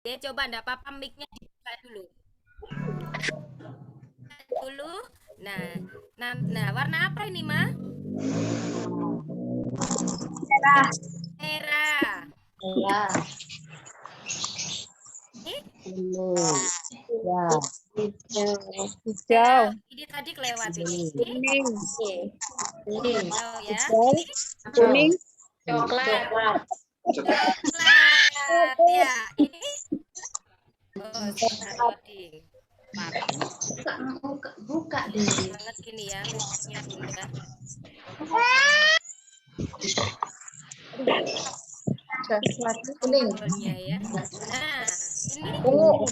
Ya, coba enggak apa-apa mic-nya dibuka dulu. Dulu. Nah, warna apa ini, Ma? Merah. Merah. Merah. Ini? Ya. Hijau. Ini tadi kelewat ini. Kuning. Hijau ya. Hijau. Ini Kuning. Coklat. coklat. Ya, ini oh, sudah loading. Buka deh. Banget gini ya listriknya Bunda. Kuning. Kontrolnya ya. Nah, ini ungu,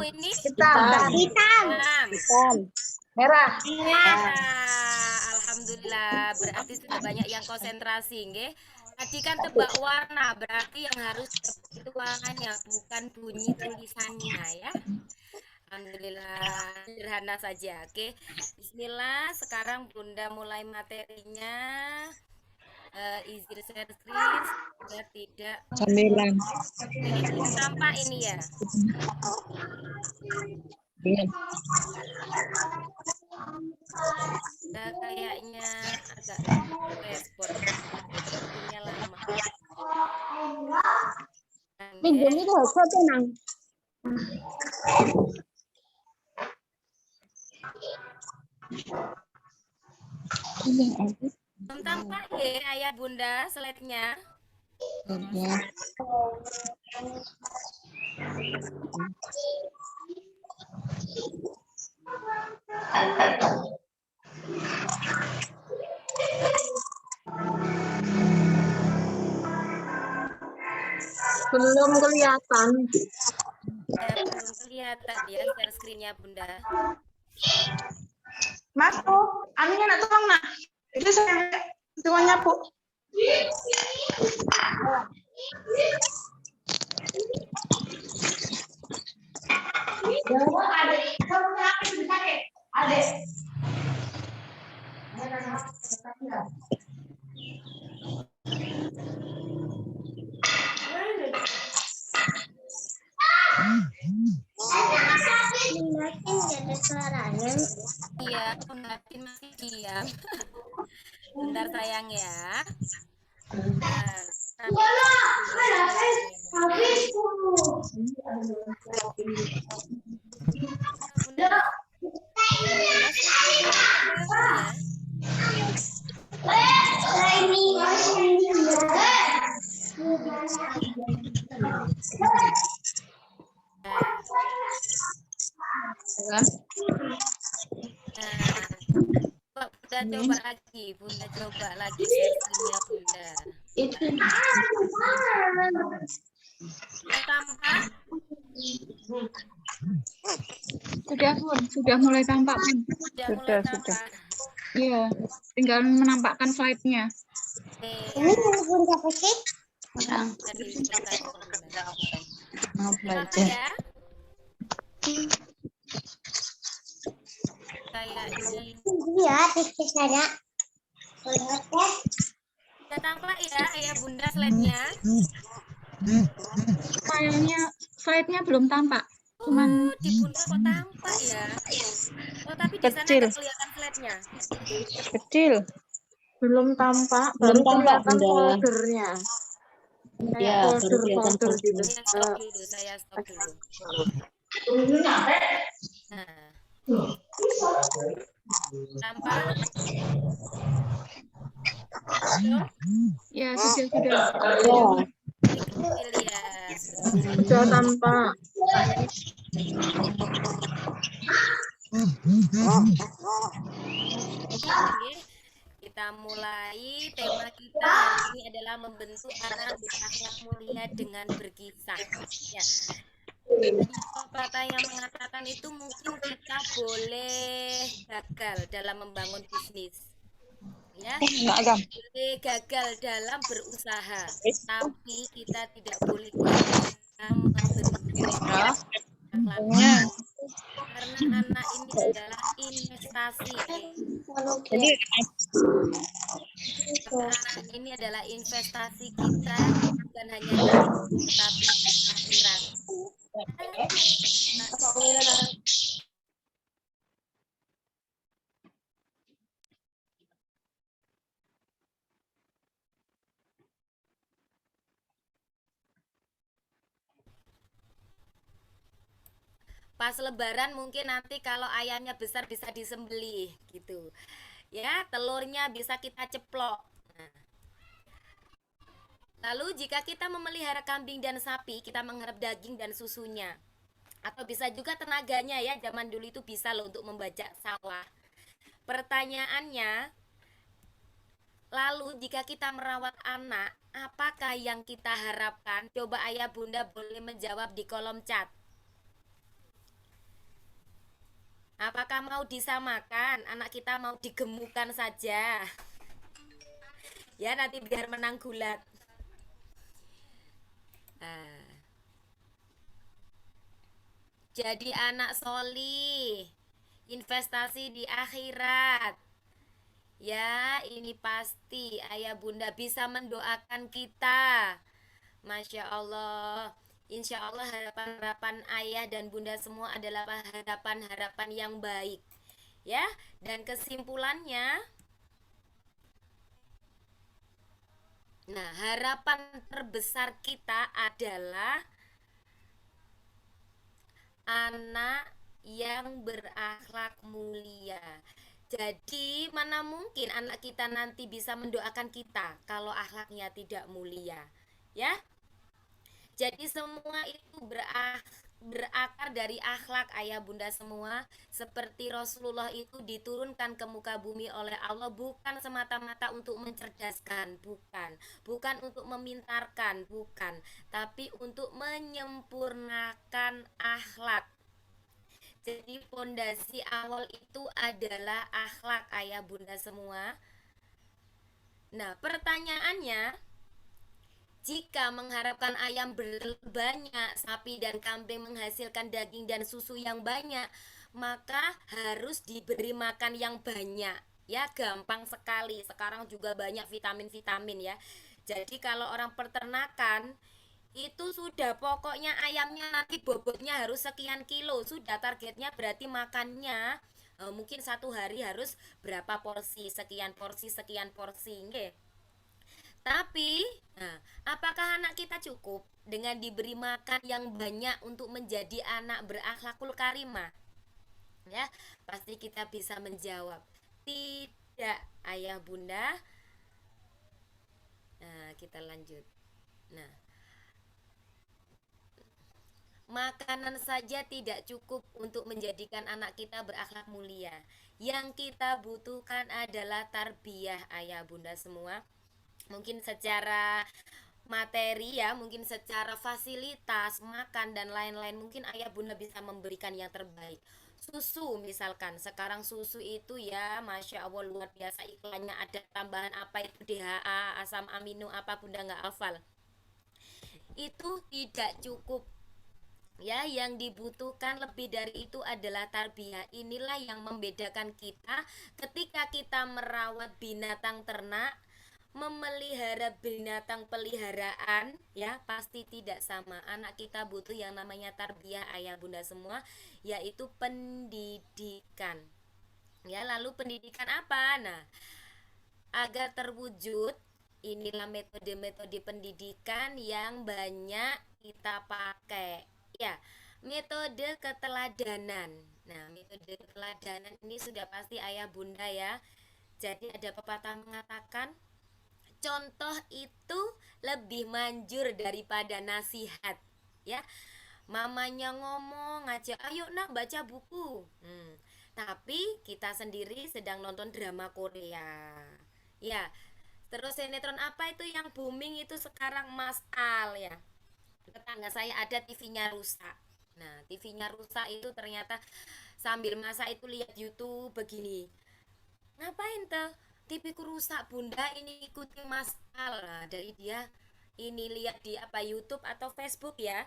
ini Hitam. hitam. Merah. Merah. Alhamdulillah, berarti sudah banyak yang konsentrasi, nggih. Tadi kan tebak warna, berarti yang harus itu warnanya, bukan bunyi tulisannya ya. Alhamdulillah, sederhana saja. Oke, Bismillah. Sekarang Bunda mulai materinya. Izin share screen, sudah tidak. Camilan. Ini belum tampak ini ya. Nah, kayaknya agak respon. Sepertinya lama. Minggu ini harus tenang. Belum tampak ya ayah bunda slide-nya. Belum kelihatan. Ya, belum kelihatan ya share screen-nya bunda. Mas, anunya nak tuang nak. Itu saya tuangnya bu. Iya, Bundatin masih diam. Bentar sayang ya. Bunda coba lagi sesinya Bunda. Itu. Tampak? Sudah mulai tampak. Sudah. Iya, tinggal menampakkan slide-nya. Ini Bunda Pusik. Mau belajar. Ya? Kayak ini. Iya, di sana. Sudah tampak ya, ayah bunda slide-nya? Kayaknya slide-nya belum tampak. Oh, di bunda kok tampak ya? Oh, tapi di sana nggak kelihatan slide-nya. Kecil. Belum tampak, baru kelihatan foldernya. Ya, Folder gitu. Saya stop dulu. Nah. Tampak? Ya, sudah. Sudah tampak. Kita mulai. Tema kita hari ini adalah membentuk anak berakhlak mulia dengan berkisah. Ya. Pepatah yang mengatakan itu mungkin kita boleh gagal dalam membangun bisnis. Ya, boleh gagal dalam berusaha, tapi kita tidak boleh gagal dalam membentuk akhlaknya. Karena anak ini adalah investasi. Anak ini adalah investasi kita, bukan hanya tapi Pas lebaran mungkin nanti kalau ayamnya besar bisa disembelih gitu. Ya, telurnya bisa kita ceplok. Nah, lalu jika kita memelihara kambing dan sapi, kita mengharap daging dan susunya. Atau bisa juga tenaganya ya, zaman dulu itu bisa loh untuk membajak sawah. Pertanyaannya, lalu jika kita merawat anak, apakah yang kita harapkan? Coba ayah bunda boleh menjawab di kolom chat. Apakah mau disamakan? Anak kita mau digemukkan saja? Ya nanti biar menang gulat. Nah, jadi anak solih, investasi di akhirat. Ya, ini pasti ayah bunda bisa mendoakan kita. Masya Allah. Insya Allah harapan-harapan ayah dan bunda semua adalah harapan-harapan yang baik. Ya, dan kesimpulannya, nah harapan terbesar kita adalah anak yang berakhlak mulia. Jadi mana mungkin anak kita nanti bisa mendoakan kita kalau akhlaknya tidak mulia, ya? Jadi semua itu berakar dari akhlak ayah bunda semua. Seperti Rasulullah itu diturunkan ke muka bumi oleh Allah bukan semata-mata untuk mencerdaskan, bukan untuk memintarkan, bukan, tapi untuk menyempurnakan akhlak. Jadi fondasi awal itu adalah akhlak ayah bunda semua. Nah, pertanyaannya, jika mengharapkan ayam berbanyak, sapi dan kambing menghasilkan daging dan susu yang banyak, maka harus diberi makan yang banyak. Ya, gampang sekali. Sekarang juga banyak vitamin-vitamin ya. Jadi kalau orang peternakan itu sudah pokoknya ayamnya nanti bobotnya harus sekian kilo, sudah targetnya berarti makannya mungkin satu hari harus berapa porsi, sekian porsi nggih. Tapi nah, apakah anak kita cukup dengan diberi makan yang banyak untuk menjadi anak berakhlakul karimah? Ya, pasti kita bisa menjawab tidak ayah bunda. Nah, kita lanjut. Nah, makanan saja tidak cukup untuk menjadikan anak kita berakhlak mulia. Yang kita butuhkan adalah tarbiyah ayah bunda semua. Mungkin secara materi ya, mungkin secara fasilitas, makan dan lain-lain mungkin ayah bunda bisa memberikan yang terbaik. Susu misalkan, sekarang susu itu ya Masya Allah luar biasa iklannya ada tambahan apa itu DHA, asam amino apa bunda nggak hafal. Itu tidak cukup. Ya, yang dibutuhkan lebih dari itu adalah tarbiyah. Inilah yang membedakan kita ketika kita merawat binatang ternak, memelihara binatang peliharaan, ya pasti tidak sama. Anak kita butuh yang namanya tarbiyah ayah bunda semua, yaitu pendidikan. Ya, lalu pendidikan apa? Nah, agar terwujud inilah metode-metode pendidikan yang banyak kita pakai. Ya, metode keteladanan. Nah, metode keteladanan ini sudah pasti ayah bunda ya. Jadi ada pepatah mengatakan contoh itu lebih manjur daripada nasihat. Ya, mamanya ngomong aja, ayo nak baca buku. Tapi kita sendiri sedang nonton drama Korea. Ya, terus sinetron apa itu yang booming itu sekarang Mas Al ya. Tetangga saya ada TV-nya rusak. Nah, TV-nya rusak itu ternyata sambil masak itu lihat YouTube begini. Ngapain tuh? TV ku rusak bunda, ini ikuti Mas Al. Nah, dari dia ini lihat di apa YouTube atau Facebook ya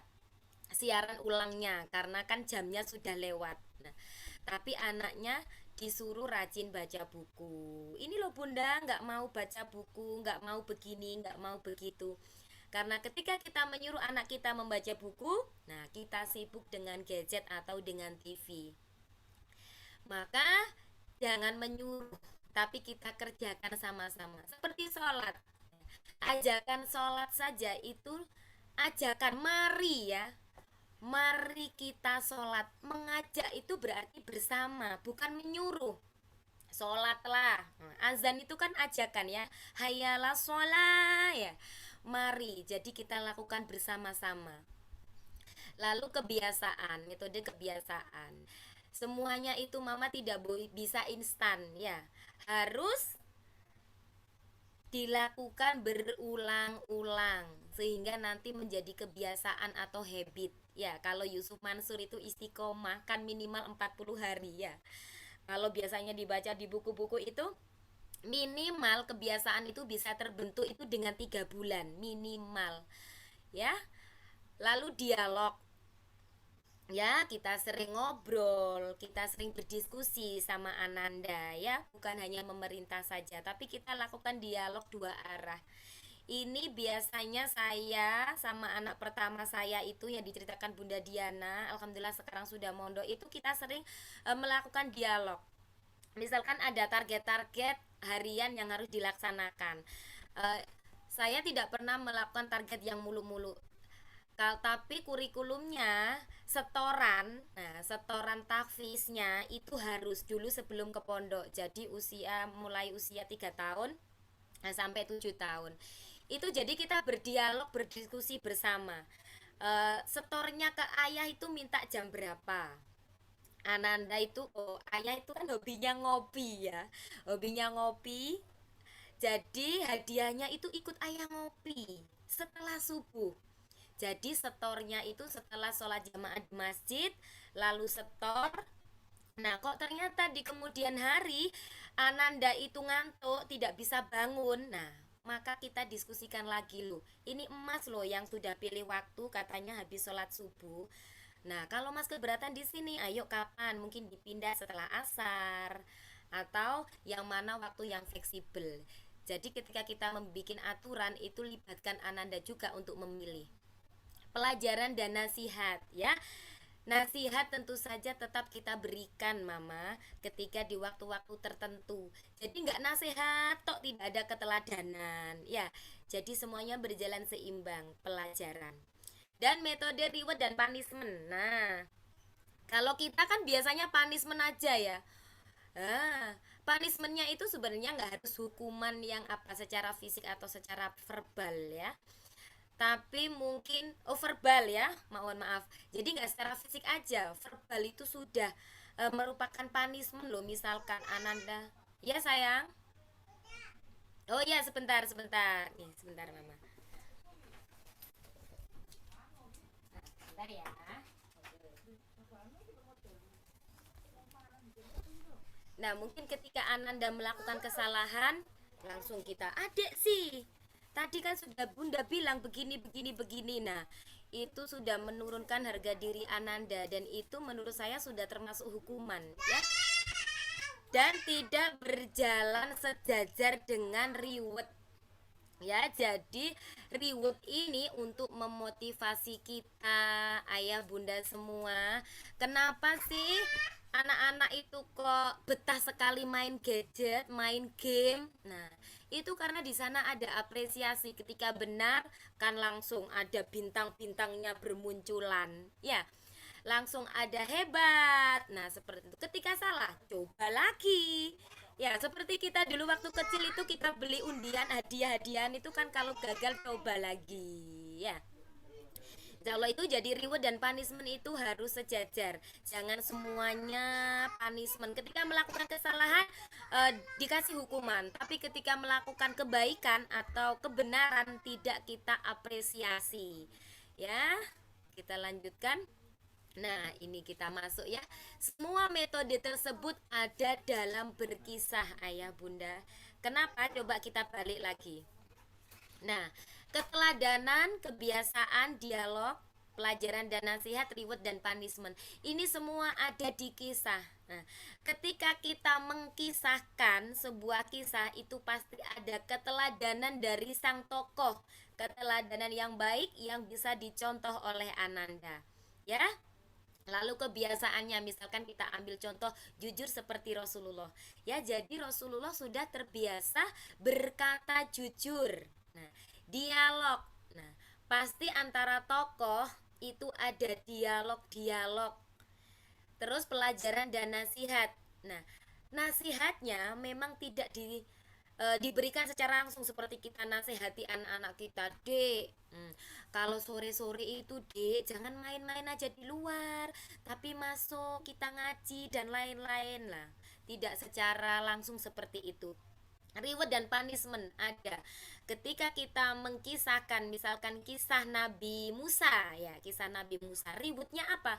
siaran ulangnya karena kan jamnya sudah lewat. Nah, tapi anaknya disuruh rajin baca buku. Ini loh bunda nggak mau baca buku, nggak mau begini, nggak mau begitu. Karena ketika kita menyuruh anak kita membaca buku, nah kita sibuk dengan gadget atau dengan TV. Maka jangan menyuruh, tapi kita kerjakan sama-sama. Seperti sholat. Ajakan sholat saja itu ajakan mari ya. Mari kita sholat. Mengajak itu berarti bersama, bukan menyuruh. Sholatlah. Azan itu kan ajakan ya. Hayalah sholat ya. Mari, jadi kita lakukan bersama-sama. Lalu kebiasaan, metode kebiasaan. Semuanya itu mama tidak bisa instan ya. Harus dilakukan berulang-ulang sehingga nanti menjadi kebiasaan atau habit ya. Kalau Yusuf Mansur itu istiqomah kan minimal 40 hari ya. Kalau biasanya dibaca di buku-buku itu minimal kebiasaan itu bisa terbentuk itu dengan 3 bulan minimal ya. Lalu dialog ya, kita sering ngobrol, kita sering berdiskusi sama Ananda ya, bukan hanya memerintah saja, tapi kita lakukan dialog 2 arah. Ini biasanya saya sama anak pertama saya itu yang diceritakan Bunda Diana, alhamdulillah sekarang sudah mondok, itu kita sering melakukan dialog. Misalkan ada target-target harian yang harus dilaksanakan. Eh, saya tidak pernah melakukan target yang mulu-mulu. Tapi kurikulumnya setoran, nah setoran tahfiznya itu harus dulu sebelum ke pondok. Jadi mulai usia 3 tahun sampai 7 tahun. Itu jadi kita berdialog, berdiskusi bersama. Setornya ke ayah itu minta jam berapa? Ananda itu, oh ayah itu kan hobinya ngopi ya, hobinya ngopi. Jadi hadiahnya itu ikut ayah ngopi setelah subuh. Jadi setornya itu setelah sholat jamaah di masjid, lalu setor. Nah kok ternyata di kemudian hari Ananda itu ngantuk, tidak bisa bangun. Nah maka kita diskusikan lagi loh. Ini emas loh yang sudah pilih waktu katanya habis sholat subuh. Nah kalau mas keberatan di sini, ayo kapan? Mungkin dipindah setelah asar atau yang mana waktu yang fleksibel. Jadi ketika kita membuat aturan itu libatkan Ananda juga untuk memilih. Pelajaran dan nasihat ya. Nasihat tentu saja tetap kita berikan mama ketika di waktu-waktu tertentu. Jadi nggak nasihat tok, tidak ada keteladanan ya. Jadi semuanya berjalan seimbang pelajaran. Dan metode reward dan punishment. Nah, kalau kita kan biasanya punishment aja ya. Punishmentnya itu sebenarnya nggak harus hukuman yang apa secara fisik atau secara verbal ya, tapi mungkin verbal ya, mohon maaf, jadi nggak secara fisik aja, verbal itu sudah merupakan punishment loh. Misalkan Ananda ya sayang, oh ya sebentar sebentar nih, sebentar mama, sebentar ya. Nah mungkin ketika Ananda melakukan kesalahan langsung kita, adik sih tadi kan sudah bunda bilang begini begini begini. Nah itu sudah menurunkan harga diri Ananda, dan itu menurut saya sudah termasuk hukuman ya, dan tidak berjalan sejajar dengan reward ya. Jadi reward ini untuk memotivasi kita ayah bunda semua. Kenapa sih anak-anak itu kok betah sekali main gadget, main game? Nah itu karena di sana ada apresiasi. Ketika benar kan langsung ada bintang-bintangnya bermunculan ya, langsung ada hebat. Nah seperti itu. Ketika salah coba lagi ya, seperti kita dulu waktu kecil itu kita beli undian hadiah-hadiahan itu kan, kalau gagal coba lagi ya. Insya Allah itu jadi reward dan punishment itu harus sejajar. Jangan semuanya punishment. Ketika melakukan kesalahan dikasih hukuman, tapi ketika melakukan kebaikan atau kebenaran tidak kita apresiasi. Ya, kita lanjutkan. Nah, ini kita masuk ya. Semua metode tersebut ada dalam berkisah ayah bunda. Kenapa? Coba kita balik lagi. Nah, keteladanan, kebiasaan, dialog, pelajaran dan nasihat, reward dan punishment. Ini semua ada di kisah. Nah, ketika kita mengkisahkan sebuah kisah itu pasti ada keteladanan dari sang tokoh, keteladanan yang baik yang bisa dicontoh oleh Ananda. Ya. Lalu kebiasaannya, misalkan kita ambil contoh jujur seperti Rasulullah. Ya, jadi Rasulullah sudah terbiasa berkata jujur. Nah, dialog. Nah, pasti antara tokoh itu ada dialog-dialog, terus pelajaran dan nasihat. Nah, nasihatnya memang tidak diberikan secara langsung seperti kita nasihati anak-anak kita, Dek. Kalau sore-sore itu, Dek, jangan main-main aja di luar, tapi masuk kita ngaji dan lain-lain lah. Tidak secara langsung seperti itu. Reward dan punishment ada ketika kita mengkisahkan misalkan kisah Nabi Musa, ya kisah Nabi Musa. Rewardnya apa?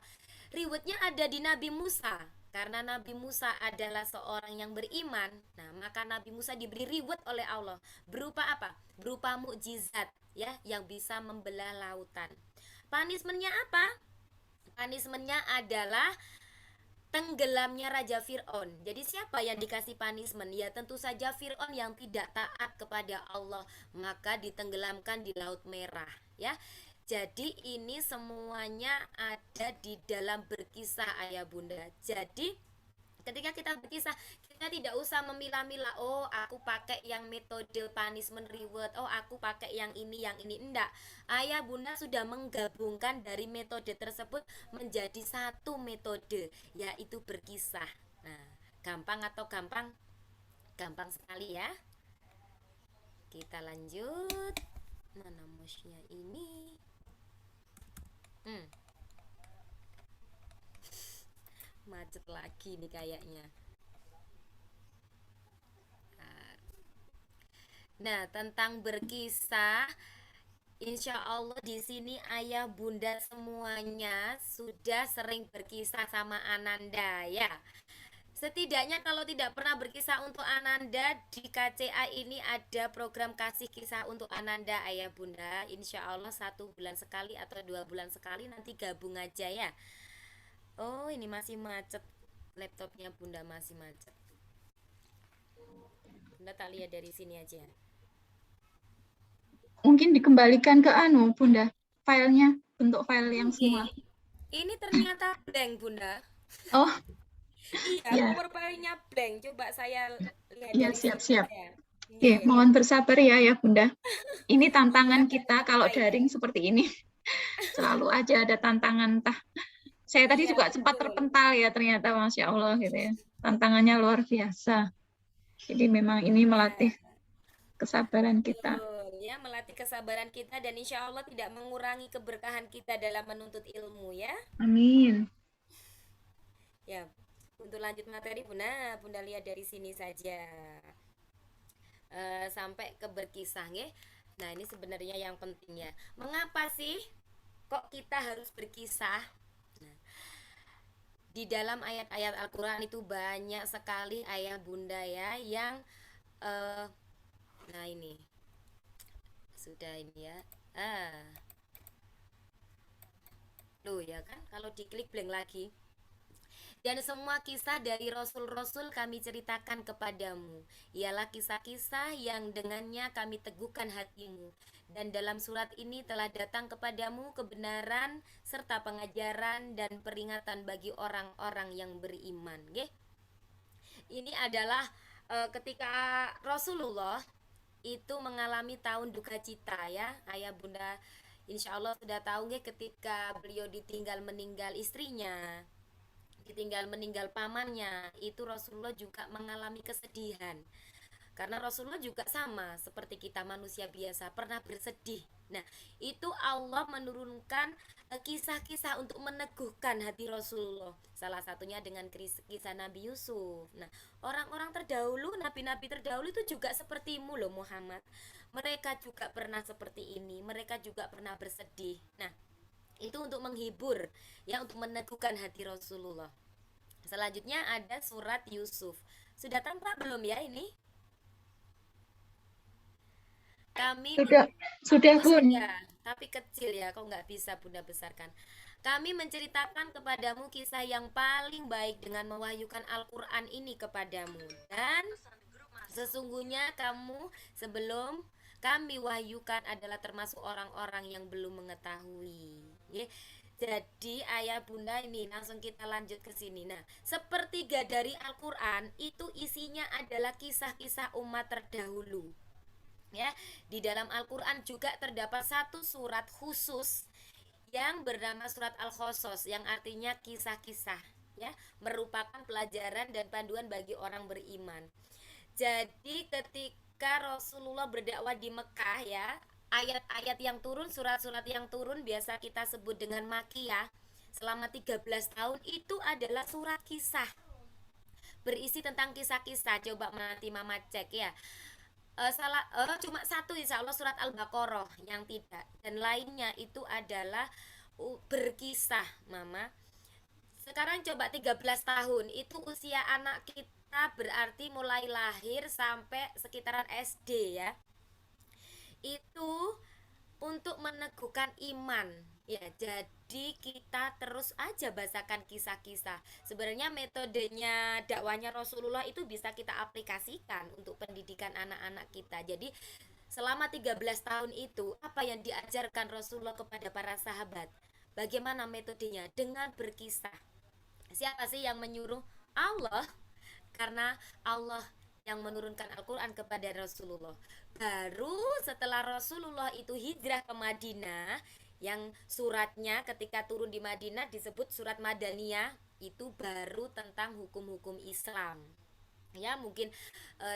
Rewardnya ada di Nabi Musa, karena Nabi Musa adalah seorang yang beriman. Nah, maka Nabi Musa diberi reward oleh Allah berupa apa? Berupa mukjizat, ya, yang bisa membelah lautan. Punishmentnya apa? Punishmentnya adalah tenggelamnya Raja Fir'aun. Jadi siapa yang dikasih punishment? Ya tentu saja Fir'aun yang tidak taat kepada Allah, maka ditenggelamkan di Laut Merah, ya. Jadi ini semuanya ada di dalam berkisah ayah bunda. Jadi ketika kita berkisah, kita tidak usah memilah-milah, oh aku pakai yang metode punishment reward, oh aku pakai yang ini enggak. Ayah bunda sudah menggabungkan dari metode tersebut menjadi satu metode, yaitu berkisah. Nah, gampang atau gampang? Gampang sekali ya. Kita lanjut. Mana mouse-nya ini? Macet lagi nih kayaknya. Nah, tentang berkisah, insya Allah di sini ayah bunda semuanya sudah sering berkisah sama Ananda, ya. Setidaknya kalau tidak pernah berkisah untuk Ananda, di KCA ini ada program kasih kisah untuk Ananda ayah bunda. Insya Allah 1 bulan sekali atau 2 bulan sekali, nanti gabung aja ya. Oh, ini masih macet, laptopnya bunda masih macet. Bunda tak lihat dari sini aja. Mungkin dikembalikan ke bunda, filenya, bentuk file yang semula. Ini ternyata blank bunda. Oh Iya, ya, PowerPoint-nya blank. Coba saya lihat ya, dari siap-siap. sini ya. Oke, mohon bersabar ya bunda. Ini tantangan Iya, kita kalau baik. daring seperti ini. Selalu aja ada tantangan, entah. Saya tadi Iya, juga sempat betul. terpental ya, ternyata Masya Allah gitu ya. Tantangannya luar biasa. Jadi memang ini melatih Iya, kesabaran kita. betul. Ya, melatih kesabaran kita dan insya Allah tidak mengurangi keberkahan kita dalam menuntut ilmu ya. Amin. Ya, untuk lanjut materi Bunda lihat dari sini saja. Sampai ke berkisah ya. Nah, ini sebenarnya yang pentingnya. Mengapa sih kok kita harus berkisah? Nah, di dalam ayat-ayat Al-Quran itu banyak sekali ayah bunda ya yang nah ini sudah ini ya. Loh ya kan kalau diklik blank lagi. Dan semua kisah dari Rasul-Rasul kami ceritakan kepadamu. Ialah kisah-kisah yang dengannya kami teguhkan hatimu. Dan dalam surat ini telah datang kepadamu kebenaran serta pengajaran dan peringatan bagi orang-orang yang beriman. Nggih. Ini adalah ketika Rasulullah itu mengalami tahun duka cita ya. Ayah bunda insya Allah sudah tahu nggih, ketika beliau meninggal istrinya, ditinggal meninggal pamannya, itu Rasulullah juga mengalami kesedihan. Karena Rasulullah juga sama seperti kita manusia biasa, pernah bersedih. Nah, itu Allah menurunkan kisah-kisah untuk meneguhkan hati Rasulullah. Salah satunya dengan kisah Nabi Yusuf. Nah, orang-orang terdahulu, nabi-nabi terdahulu itu juga sepertimu loh Muhammad. Mereka juga pernah seperti ini, mereka juga pernah bersedih. Nah, itu untuk menghibur, ya, untuk meneguhkan hati Rasulullah. Selanjutnya ada surat Yusuf. Sudah tampak belum ya ini? Kami Sudah Bun. sudah, tapi kecil ya, kok nggak bisa bunda besarkan. Kami menceritakan kepadamu kisah yang paling baik dengan mewahyukan Al-Quran ini kepadamu. Dan sesungguhnya kamu sebelum kami wahyukan adalah termasuk orang-orang yang belum mengetahui. Jadi ayah bunda ini langsung kita lanjut ke sini. Nah, sepertiga dari Al-Quran itu isinya adalah kisah-kisah umat terdahulu. Ya, di dalam Al-Quran juga terdapat satu surat khusus yang bernama surat Al-Qasas, yang artinya kisah-kisah, ya, merupakan pelajaran dan panduan bagi orang beriman. Jadi ketika Rasulullah berdakwah di Mekah, ya, ayat-ayat yang turun, surat-surat yang turun biasa kita sebut dengan makiyah, selama 13 tahun itu adalah surat kisah, berisi tentang kisah-kisah. Coba nanti mama cek ya. Cuma satu insya Allah surat Al-Baqarah yang tidak, dan lainnya itu adalah berkisah mama. Sekarang coba 13 tahun itu usia anak kita, berarti mulai lahir sampai sekitaran SD, ya. Itu untuk meneguhkan iman, ya. Jadi kita terus aja bacakan kisah-kisah. Sebenarnya metodenya dakwanya Rasulullah itu bisa kita aplikasikan untuk pendidikan anak-anak kita. Jadi selama 13 tahun itu apa yang diajarkan Rasulullah kepada para sahabat? Bagaimana metodenya? Dengan berkisah. Siapa sih yang menyuruh? Allah. Karena Allah yang menurunkan Al-Quran kepada Rasulullah. Baru setelah Rasulullah itu hijrah ke Madinah, yang suratnya ketika turun di Madinah disebut surat Madaniyah, itu baru tentang hukum-hukum Islam, ya. Mungkin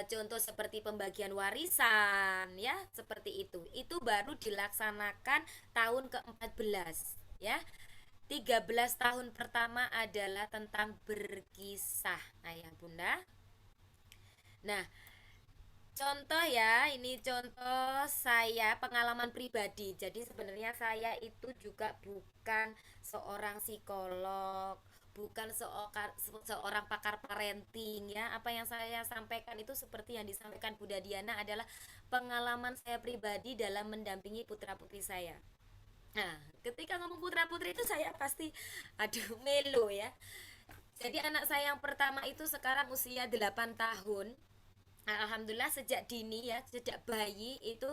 contoh seperti pembagian warisan, ya, seperti itu baru dilaksanakan tahun ke-14, ya. 13 tahun pertama adalah tentang berkisah, ayah bunda. Nah, contoh ya, ini contoh saya pengalaman pribadi. Jadi sebenarnya saya itu juga bukan seorang psikolog, bukan seorang pakar parenting, ya. Apa yang saya sampaikan itu seperti yang disampaikan Bunda Diana adalah pengalaman saya pribadi dalam mendampingi putra-putri saya. Nah, ketika ngomong putra-putri itu saya pasti aduh melo, ya. Jadi anak saya yang pertama itu sekarang usia 8 tahun. Alhamdulillah sejak dini, ya, sejak bayi itu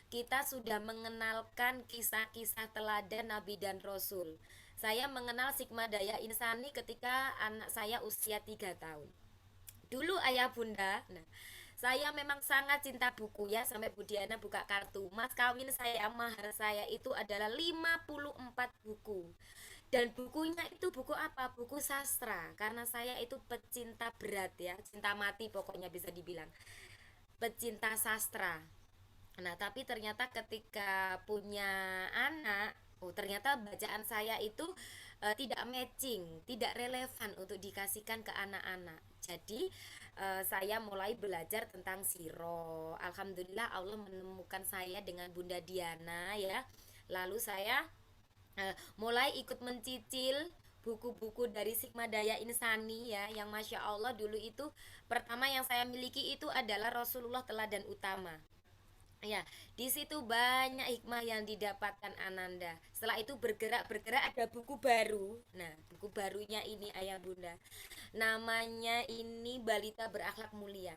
kita sudah mengenalkan kisah-kisah teladan Nabi dan Rasul. Saya mengenal Sigma Daya Insani ketika anak saya usia 3 tahun. Dulu ayah bunda, nah, saya memang sangat cinta buku, ya, sampai Bu Diana buka kartu. Mas kawin saya, mahar saya itu adalah 54 buku. Dan bukunya itu buku apa? Buku sastra. Karena saya itu pecinta berat, ya, cinta mati pokoknya bisa dibilang. Pecinta sastra. Nah, tapi ternyata ketika punya anak, ternyata bacaan saya itu tidak matching, tidak relevan untuk dikasihkan ke anak-anak. Jadi saya mulai belajar tentang siro. Alhamdulillah Allah menemukan saya dengan Bunda Diana, ya. Lalu saya mulai ikut mencicil buku-buku dari Sigma Daya Insani, ya, yang Masya Allah dulu itu pertama yang saya miliki itu adalah Rasulullah Teladan Utama, ya. Di situ banyak hikmah yang didapatkan Ananda. Setelah itu bergerak ada buku baru. Nah, buku barunya ini ayah bunda, namanya ini Balita Berakhlak Mulia.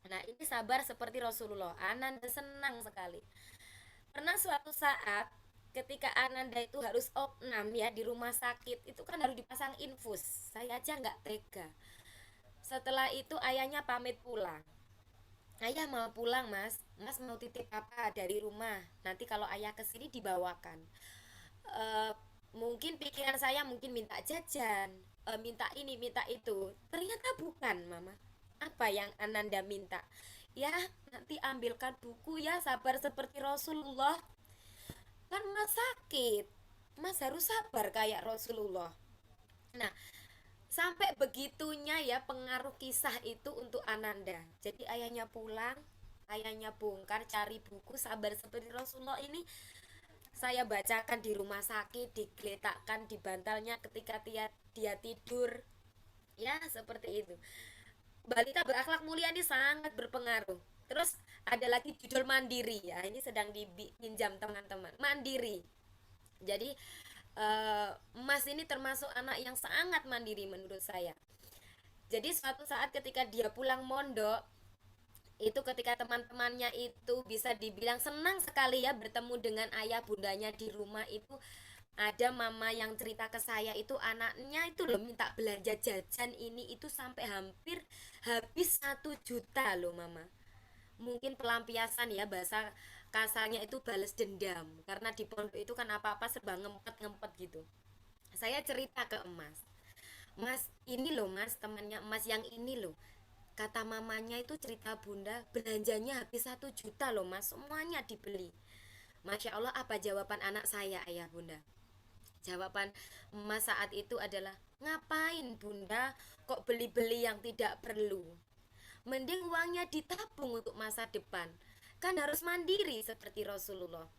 Nah, ini sabar seperti Rasulullah. Ananda senang sekali. Pernah suatu saat ketika Ananda itu harus opnam, ya, di rumah sakit, itu kan harus dipasang infus. Saya aja nggak tega. Setelah itu ayahnya pamit pulang. Ayah mau pulang mas mau titip apa dari rumah, nanti kalau ayah kesini dibawakan. Mungkin pikiran saya mungkin minta jajan, minta ini minta itu. Ternyata bukan mama. Apa yang Ananda minta? Ya, nanti ambilkan buku, ya, sabar seperti Rasulullah. Kan mas sakit, mas harus sabar kayak Rasulullah. Nah, sampai begitunya, ya, pengaruh kisah itu untuk Ananda. Jadi ayahnya pulang, ayahnya bongkar cari buku sabar seperti Rasulullah ini, saya bacakan di rumah sakit, digeletakkan di bantalnya ketika dia tidur, ya, seperti itu. Balita Berakhlak Mulia ini sangat berpengaruh. Terus ada lagi judul Mandiri, ya, ini sedang dipinjam teman-teman. Mandiri. Jadi Mas ini termasuk anak yang sangat mandiri menurut saya. Jadi suatu saat ketika dia pulang mondok, itu ketika teman-temannya itu bisa dibilang senang sekali, ya, bertemu dengan ayah bundanya di rumah itu. Ada mama yang cerita ke saya itu anaknya itu loh minta belanja jajan ini itu sampai hampir habis 1 juta loh mama. Mungkin pelampiasan, ya, bahasa kasarnya itu balas dendam, karena di pondok itu kan apa-apa serba ngempet-ngempet gitu. Saya cerita ke emas, Mas ini loh Mas, temannya Emas yang ini loh, kata mamanya itu, cerita bunda, belanjanya habis 1 juta loh Mas, semuanya dibeli. Masya Allah, apa jawaban anak saya, ayah bunda? Jawaban emas saat itu adalah, ngapain bunda kok beli-beli yang tidak perlu, mending uangnya ditabung untuk masa depan, kan harus mandiri seperti Rasulullah.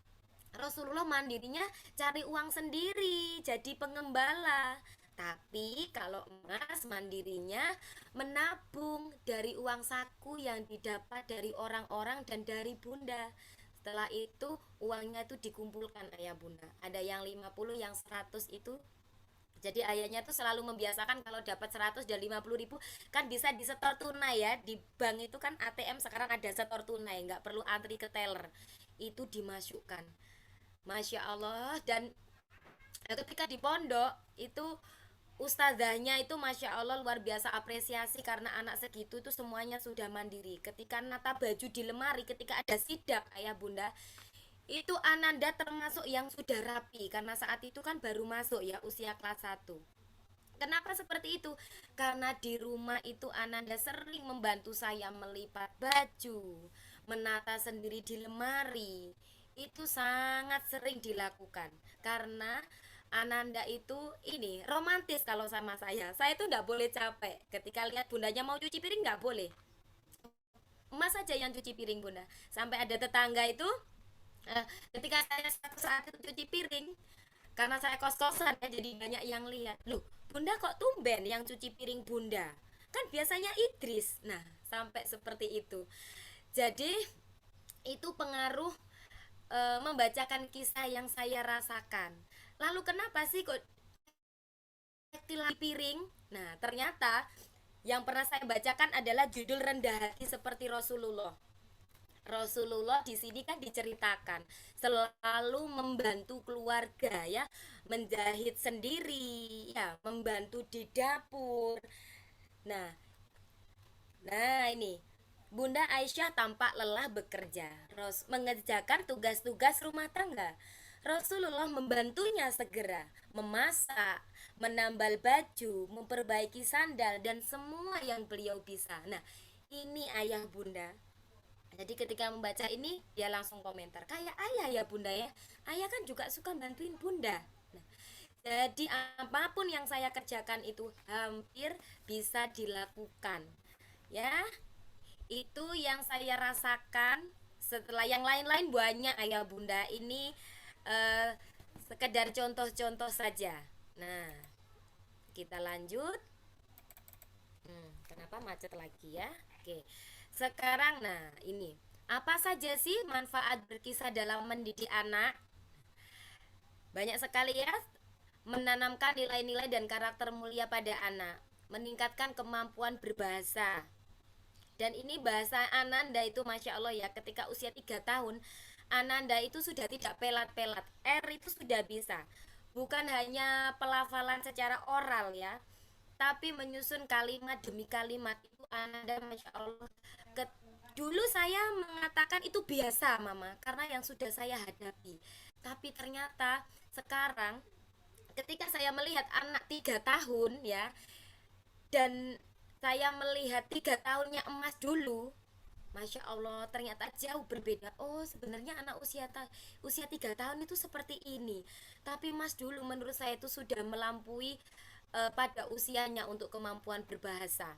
Rasulullah mandirinya cari uang sendiri, jadi pengembala. Tapi kalau emas mandirinya menabung dari uang saku yang didapat dari orang-orang dan dari bunda. Setelah itu uangnya itu dikumpulkan ayah bunda. Ada yang 50, yang 100 itu. Jadi ayahnya tuh selalu membiasakan kalau dapat 100 dan 50 ribu kan bisa disetor tunai ya. Di bank itu kan ATM sekarang ada setor tunai, nggak perlu antri ke teller. Itu dimasukkan. Masya Allah. Dan ketika di pondok itu ustazahnya itu Masya Allah luar biasa apresiasi, karena anak segitu itu semuanya sudah mandiri. Ketika nata baju di lemari, ketika ada sidak ayah bunda, itu Ananda termasuk yang sudah rapi, karena saat itu kan baru masuk ya, usia kelas 1. Kenapa seperti itu? Karena di rumah itu Ananda sering membantu saya melipat baju, menata sendiri di lemari. Itu sangat sering dilakukan. Karena Ananda itu ini romantis kalau sama saya. Saya itu nggak boleh capek. Ketika lihat bundanya mau cuci piring nggak boleh. Emas saja yang cuci piring bunda. Sampai ada tetangga itu, ketika saya satu saat itu cuci piring, karena saya kos-kosan ya, jadi banyak yang lihat, loh bunda kok tumben yang cuci piring bunda, kan biasanya Idris. Nah sampai seperti itu. Jadi itu pengaruh, membacakan kisah yang saya rasakan. Lalu kenapa sih kok piring? Nah ternyata yang pernah saya bacakan adalah judul rendah hati seperti Rasulullah. Rasulullah di sini kan diceritakan selalu membantu keluarga ya, menjahit sendiri ya, membantu di dapur. Nah, nah ini Bunda Aisyah tampak lelah bekerja, mengerjakan tugas-tugas rumah tangga. Rasulullah membantunya segera memasak, menambal baju, memperbaiki sandal, dan semua yang beliau bisa. Nah, ini ayah bunda. Jadi ketika membaca ini dia langsung komentar, kayak ayah ya bunda ya, ayah kan juga suka bantuin bunda. Nah, jadi apapun yang saya kerjakan itu hampir bisa dilakukan ya. Itu yang saya rasakan. Setelah yang lain-lain banyak ayah bunda, ini sekedar contoh-contoh saja. Nah kita lanjut. Kenapa macet lagi ya? Oke. Sekarang nah ini, apa saja sih manfaat berkisah dalam mendidik anak? Banyak sekali ya. Menanamkan nilai-nilai dan karakter mulia pada anak, meningkatkan kemampuan berbahasa. Dan ini bahasa Ananda itu Masya Allah ya, ketika usia 3 tahun Ananda itu sudah tidak pelat-pelat, R itu sudah bisa. Bukan hanya pelafalan secara oral ya, tapi menyusun kalimat demi kalimat itu Ananda Masya Allah. Dulu saya mengatakan itu biasa mama, karena yang sudah saya hadapi. Tapi ternyata sekarang ketika saya melihat anak 3 tahun ya, dan saya melihat 3 tahunnya emas dulu, Masya Allah ternyata jauh berbeda. Oh sebenarnya anak usia 3 tahun itu seperti ini. Tapi mas dulu menurut saya itu sudah melampaui pada usianya untuk kemampuan berbahasa.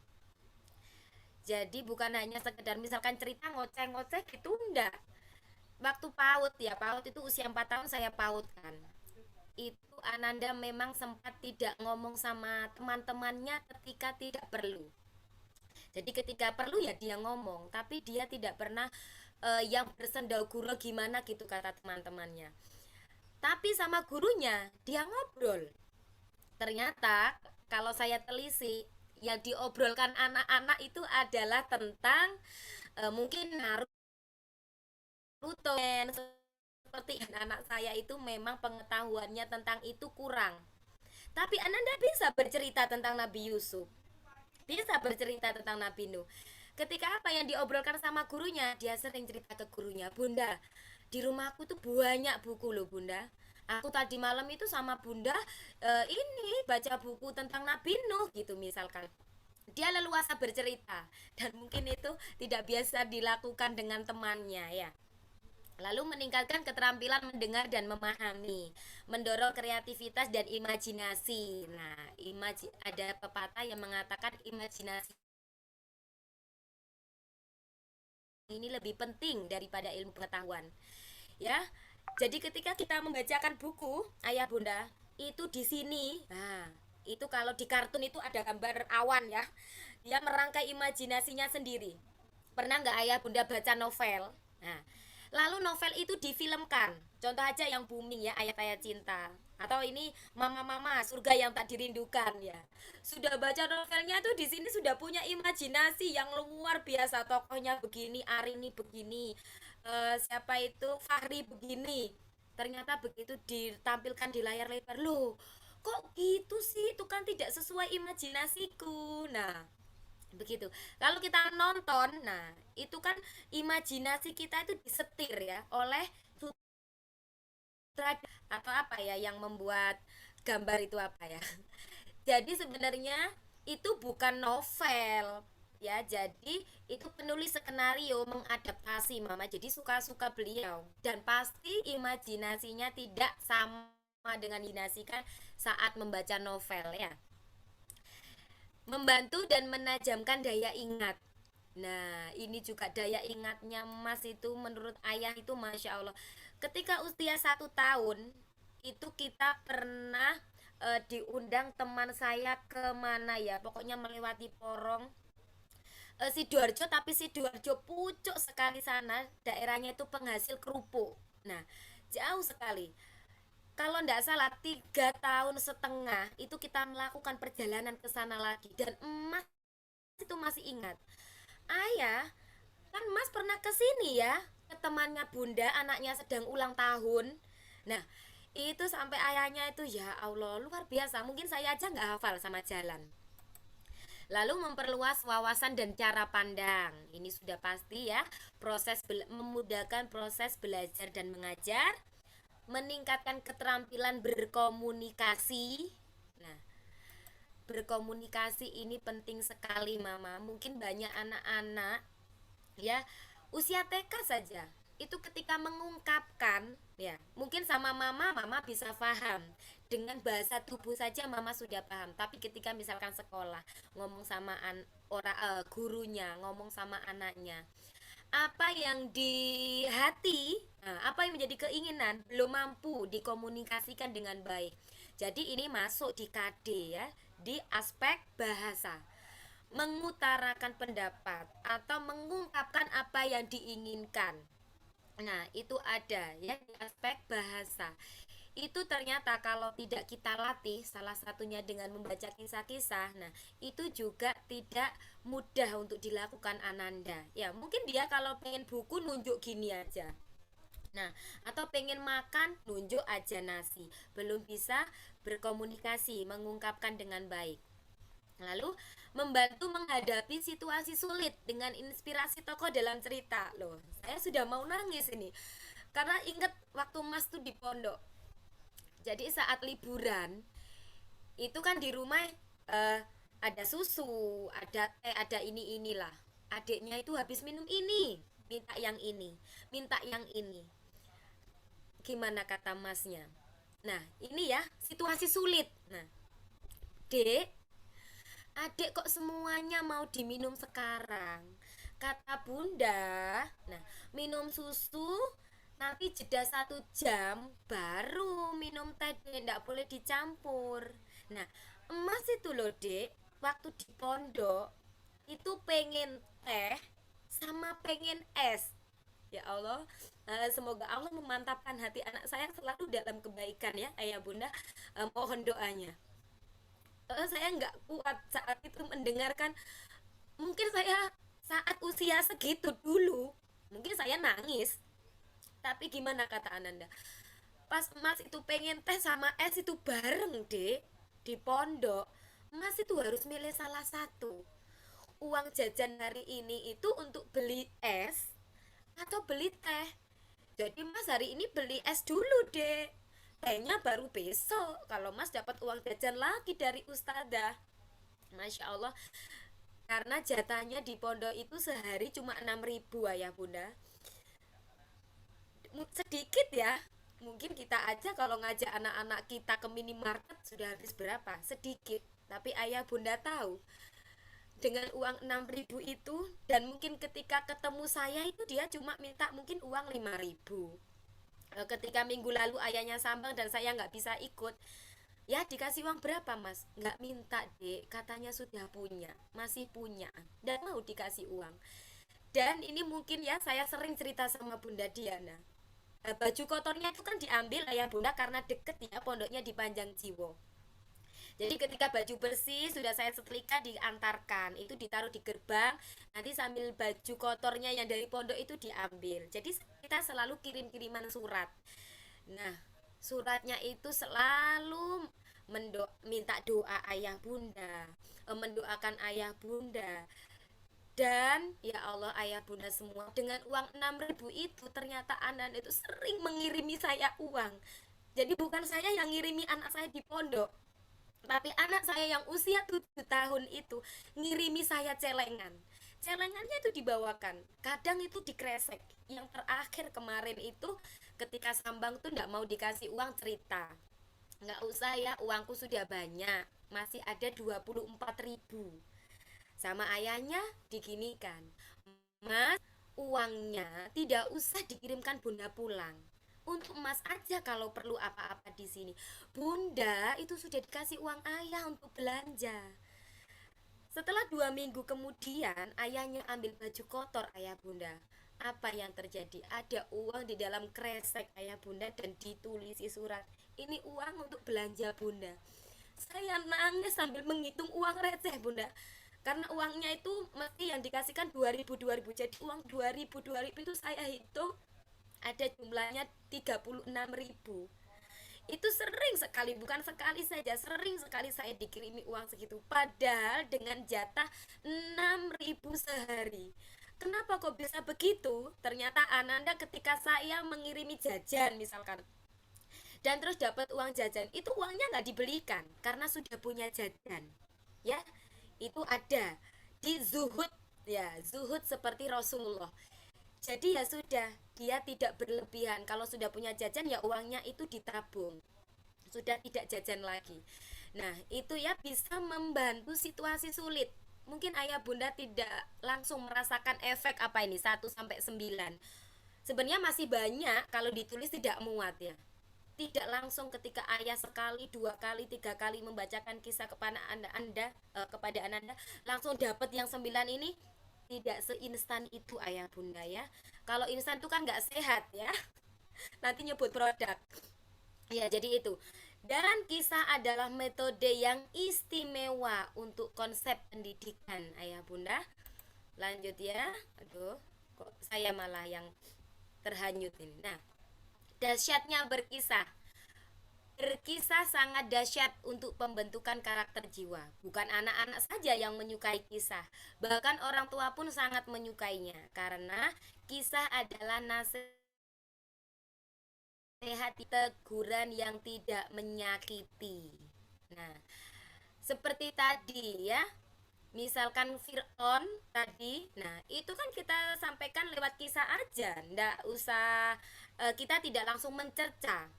Jadi bukan hanya sekedar misalkan cerita ngoceh-ngoceh gitu, enggak. Waktu PAUD ya, PAUD itu usia 4 tahun saya PAUD kan, itu Ananda memang sempat tidak ngomong sama teman-temannya ketika tidak perlu. Jadi ketika perlu ya dia ngomong, tapi dia tidak pernah yang bersendau guru gimana gitu kata teman-temannya. Tapi sama gurunya dia ngobrol. Ternyata kalau saya telisik, yang diobrolkan anak-anak itu adalah tentang mungkin Naruto. Seperti anak saya itu memang pengetahuannya tentang itu kurang. Tapi Ananda bisa bercerita tentang Nabi Yusuf, bisa bercerita tentang Nabi Nuh. Ketika apa yang diobrolkan sama gurunya, dia sering cerita ke gurunya, bunda, Di rumahku tuh banyak buku loh Bunda. Aku tadi malam itu sama Bunda ini baca buku tentang Nabi Nuh gitu misalkan. Dia leluasa bercerita dan mungkin itu tidak biasa dilakukan dengan temannya ya. Lalu meningkatkan keterampilan mendengar dan memahami, mendorong kreativitas dan imajinasi. Nah, ada pepatah yang mengatakan imajinasi ini lebih penting daripada ilmu pengetahuan. Ya. Jadi ketika kita membacakan buku Ayah Bunda, itu di sini. Nah, itu kalau di kartun itu ada gambar awan ya. Dia merangkai imajinasinya sendiri. Pernah nggak Ayah Bunda baca novel? Nah, lalu novel itu difilmkan. Contoh aja yang booming ya, Ayat-ayat cinta. Atau ini Mama-mama surga yang tak dirindukan ya. Sudah baca novelnya tuh di sini sudah punya imajinasi yang luar biasa. Tokohnya begini, Arini begini, siapa itu Fahri begini. Ternyata begitu ditampilkan di layar lebar, loh kok gitu sih, itu kan tidak sesuai imajinasiku. Nah, begitu. Kalau kita nonton, nah itu kan imajinasi kita itu disetir ya oleh sutradara atau apa ya yang membuat gambar itu apa ya. Jadi sebenarnya itu bukan novel ya. Jadi itu penulis skenario mengadaptasi Mama. Jadi suka-suka beliau dan pasti imajinasinya tidak sama dengan dinasikan saat membaca novel ya. Membantu dan menajamkan daya ingat. Nah, ini juga daya ingatnya Mas itu menurut Ayah itu Masya Allah. Ketika usia 1 tahun, itu kita pernah diundang teman saya ke mana ya, pokoknya melewati Porong, Sidoarjo, tapi Sidoarjo pucuk sekali sana, daerahnya itu penghasil kerupuk. Nah, jauh sekali. Kalau tidak salah 3 tahun setengah itu kita melakukan perjalanan ke sana lagi dan emas itu masih ingat. Ayah, kan Mas pernah ke sini ya, ke temannya Bunda, anaknya sedang ulang tahun. Nah, itu sampai ayahnya itu ya Allah luar biasa. Mungkin saya aja nggak hafal sama jalan. Lalu memperluas wawasan dan cara pandang. Ini sudah pasti ya, memudahkan proses belajar dan mengajar, meningkatkan keterampilan berkomunikasi. Nah, berkomunikasi ini penting sekali Mama. Mungkin banyak anak-anak ya usia TK saja itu ketika mengungkapkan ya mungkin sama mama bisa paham dengan bahasa tubuh saja Mama sudah paham, tapi ketika misalkan sekolah ngomong sama gurunya, ngomong sama anaknya, apa yang di hati, apa yang menjadi keinginan belum mampu dikomunikasikan dengan baik. Jadi ini masuk di KD ya, di aspek bahasa, mengutarakan pendapat atau mengungkapkan apa yang diinginkan. Nah, itu ada ya di aspek bahasa. Itu ternyata kalau tidak kita latih, salah satunya dengan membaca kisah-kisah. Nah, itu juga tidak mudah untuk dilakukan Ananda. Ya, mungkin dia kalau pengen buku nunjuk gini aja. Nah, atau pengen makan nunjuk aja nasi. Belum bisa berkomunikasi, mengungkapkan dengan baik. Lalu membantu menghadapi situasi sulit dengan inspirasi tokoh dalam cerita. Loh, saya sudah mau nangis ini. Karena ingat waktu Mas tuh di pondok. Jadi saat liburan itu kan di rumah ada susu, ada teh, ada inilah. Adiknya itu habis minum ini, minta yang ini, minta yang ini. Gimana kata Masnya? Nah, ini ya situasi sulit. Nah, Dek, adik kok semuanya mau diminum sekarang? Kata Bunda, nah minum susu nanti jeda 1 jam baru minum teh, tidak boleh dicampur. Nah, emas itu loh dek, waktu di pondok itu pengen teh sama pengen es. Ya Allah, semoga Allah memantapkan hati anak saya selalu dalam kebaikan ya ayah bunda, mohon doanya. Saya nggak kuat saat itu mendengarkan. Mungkin saya saat usia segitu dulu mungkin saya nangis, tapi gimana kata Ananda, pas Mas itu pengen teh sama es itu bareng dek di pondok, Mas itu harus milih salah satu. Uang jajan hari ini itu untuk beli es atau beli teh. Jadi Mas hari ini beli es dulu deh. Tehnya baru besok. Kalau Mas dapat uang jajan lagi dari Ustazah. Masya Allah. Karena jatahnya di pondok itu sehari cuma 6.000 ayah bunda. Sedikit ya. Mungkin kita aja kalau ngajak anak-anak kita ke minimarket sudah habis berapa? Sedikit. Tapi ayah bunda tahu dengan uang 6.000 itu, dan mungkin ketika ketemu saya itu dia cuma minta mungkin uang 5.000. Ketika minggu lalu ayahnya sambang dan saya nggak bisa ikut, ya dikasih uang berapa mas? Nggak minta dek, katanya sudah punya, masih punya, dan mau dikasih uang. Dan ini mungkin ya saya sering cerita sama Bunda Diana. Baju kotornya itu kan diambil ayah bunda karena deket ya pondoknya di Panjang Jiwo. Jadi ketika baju bersih sudah saya setrika diantarkan, itu ditaruh di gerbang, nanti sambil baju kotornya yang dari pondok itu diambil. Jadi kita selalu kirim-kiriman surat. Nah, suratnya itu selalu minta doa ayah bunda, mendoakan ayah bunda. Dan ya Allah ayah bunda semua dengan uang 6.000 itu ternyata anak itu sering mengirimi saya uang. Jadi bukan saya yang ngirimi anak saya di pondok, tapi anak saya yang usia 7 tahun itu ngirimi saya celengan. Celengannya itu dibawakan, kadang itu dikresek. Yang terakhir kemarin itu ketika sambang tuh nggak mau dikasih uang, cerita, nggak usah ya, uangku sudah banyak, masih ada 24.000. Sama ayahnya diginikan, mas, uangnya tidak usah dikirimkan bunda pulang, untuk emas aja kalau perlu apa-apa di sini. Bunda itu sudah dikasih uang ayah untuk belanja. Setelah 2 minggu kemudian ayahnya ambil baju kotor ayah bunda. Apa yang terjadi? Ada uang di dalam kresek ayah bunda dan ditulisi surat, ini uang untuk belanja bunda. Saya nangis sambil menghitung uang receh bunda, karena uangnya itu mesti yang dikasihkan 2.000. Jadi uang 2.000 itu saya hitung ada jumlahnya 36.000. Itu sering sekali, bukan sekali saja, sering sekali saya dikirimi uang segitu, padahal dengan jatah 6.000 sehari. Kenapa kok bisa begitu? Ternyata Ananda ketika saya mengirimi jajan misalkan, dan terus dapat uang jajan, itu uangnya nggak dibelikan karena sudah punya jajan ya. Itu ada di zuhud, ya zuhud seperti Rasulullah. Jadi ya sudah, dia tidak berlebihan. Kalau sudah punya jajan ya uangnya itu ditabung, sudah tidak jajan lagi. Nah itu ya bisa membantu situasi sulit. Mungkin ayah bunda tidak langsung merasakan efek apa ini 1 sampai 9. Sebenarnya masih banyak, kalau ditulis tidak muat ya. Tidak langsung ketika ayah sekali, 2 kali, 3 kali membacakan kisah kepada anda langsung dapat yang 9 ini. Tidak seinstan itu ayah bunda ya. Kalau instan itu kan nggak sehat ya. Nanti nyebut produk. Ya jadi itu. Dan kisah adalah metode yang istimewa untuk konsep pendidikan ayah bunda. Lanjut ya. Aduh, kok saya malah yang terhanyut ini. Nah, dahsyatnya berkisah. Berkisah sangat dahsyat untuk pembentukan karakter jiwa. Bukan anak-anak saja yang menyukai kisah, bahkan orang tua pun sangat menyukainya, karena kisah adalah nasihat, teguran yang tidak menyakiti. Nah, seperti tadi ya, misalkan Fir'aun tadi, nah itu kan kita sampaikan lewat kisah aja, ndak usah, kita tidak langsung mencerca.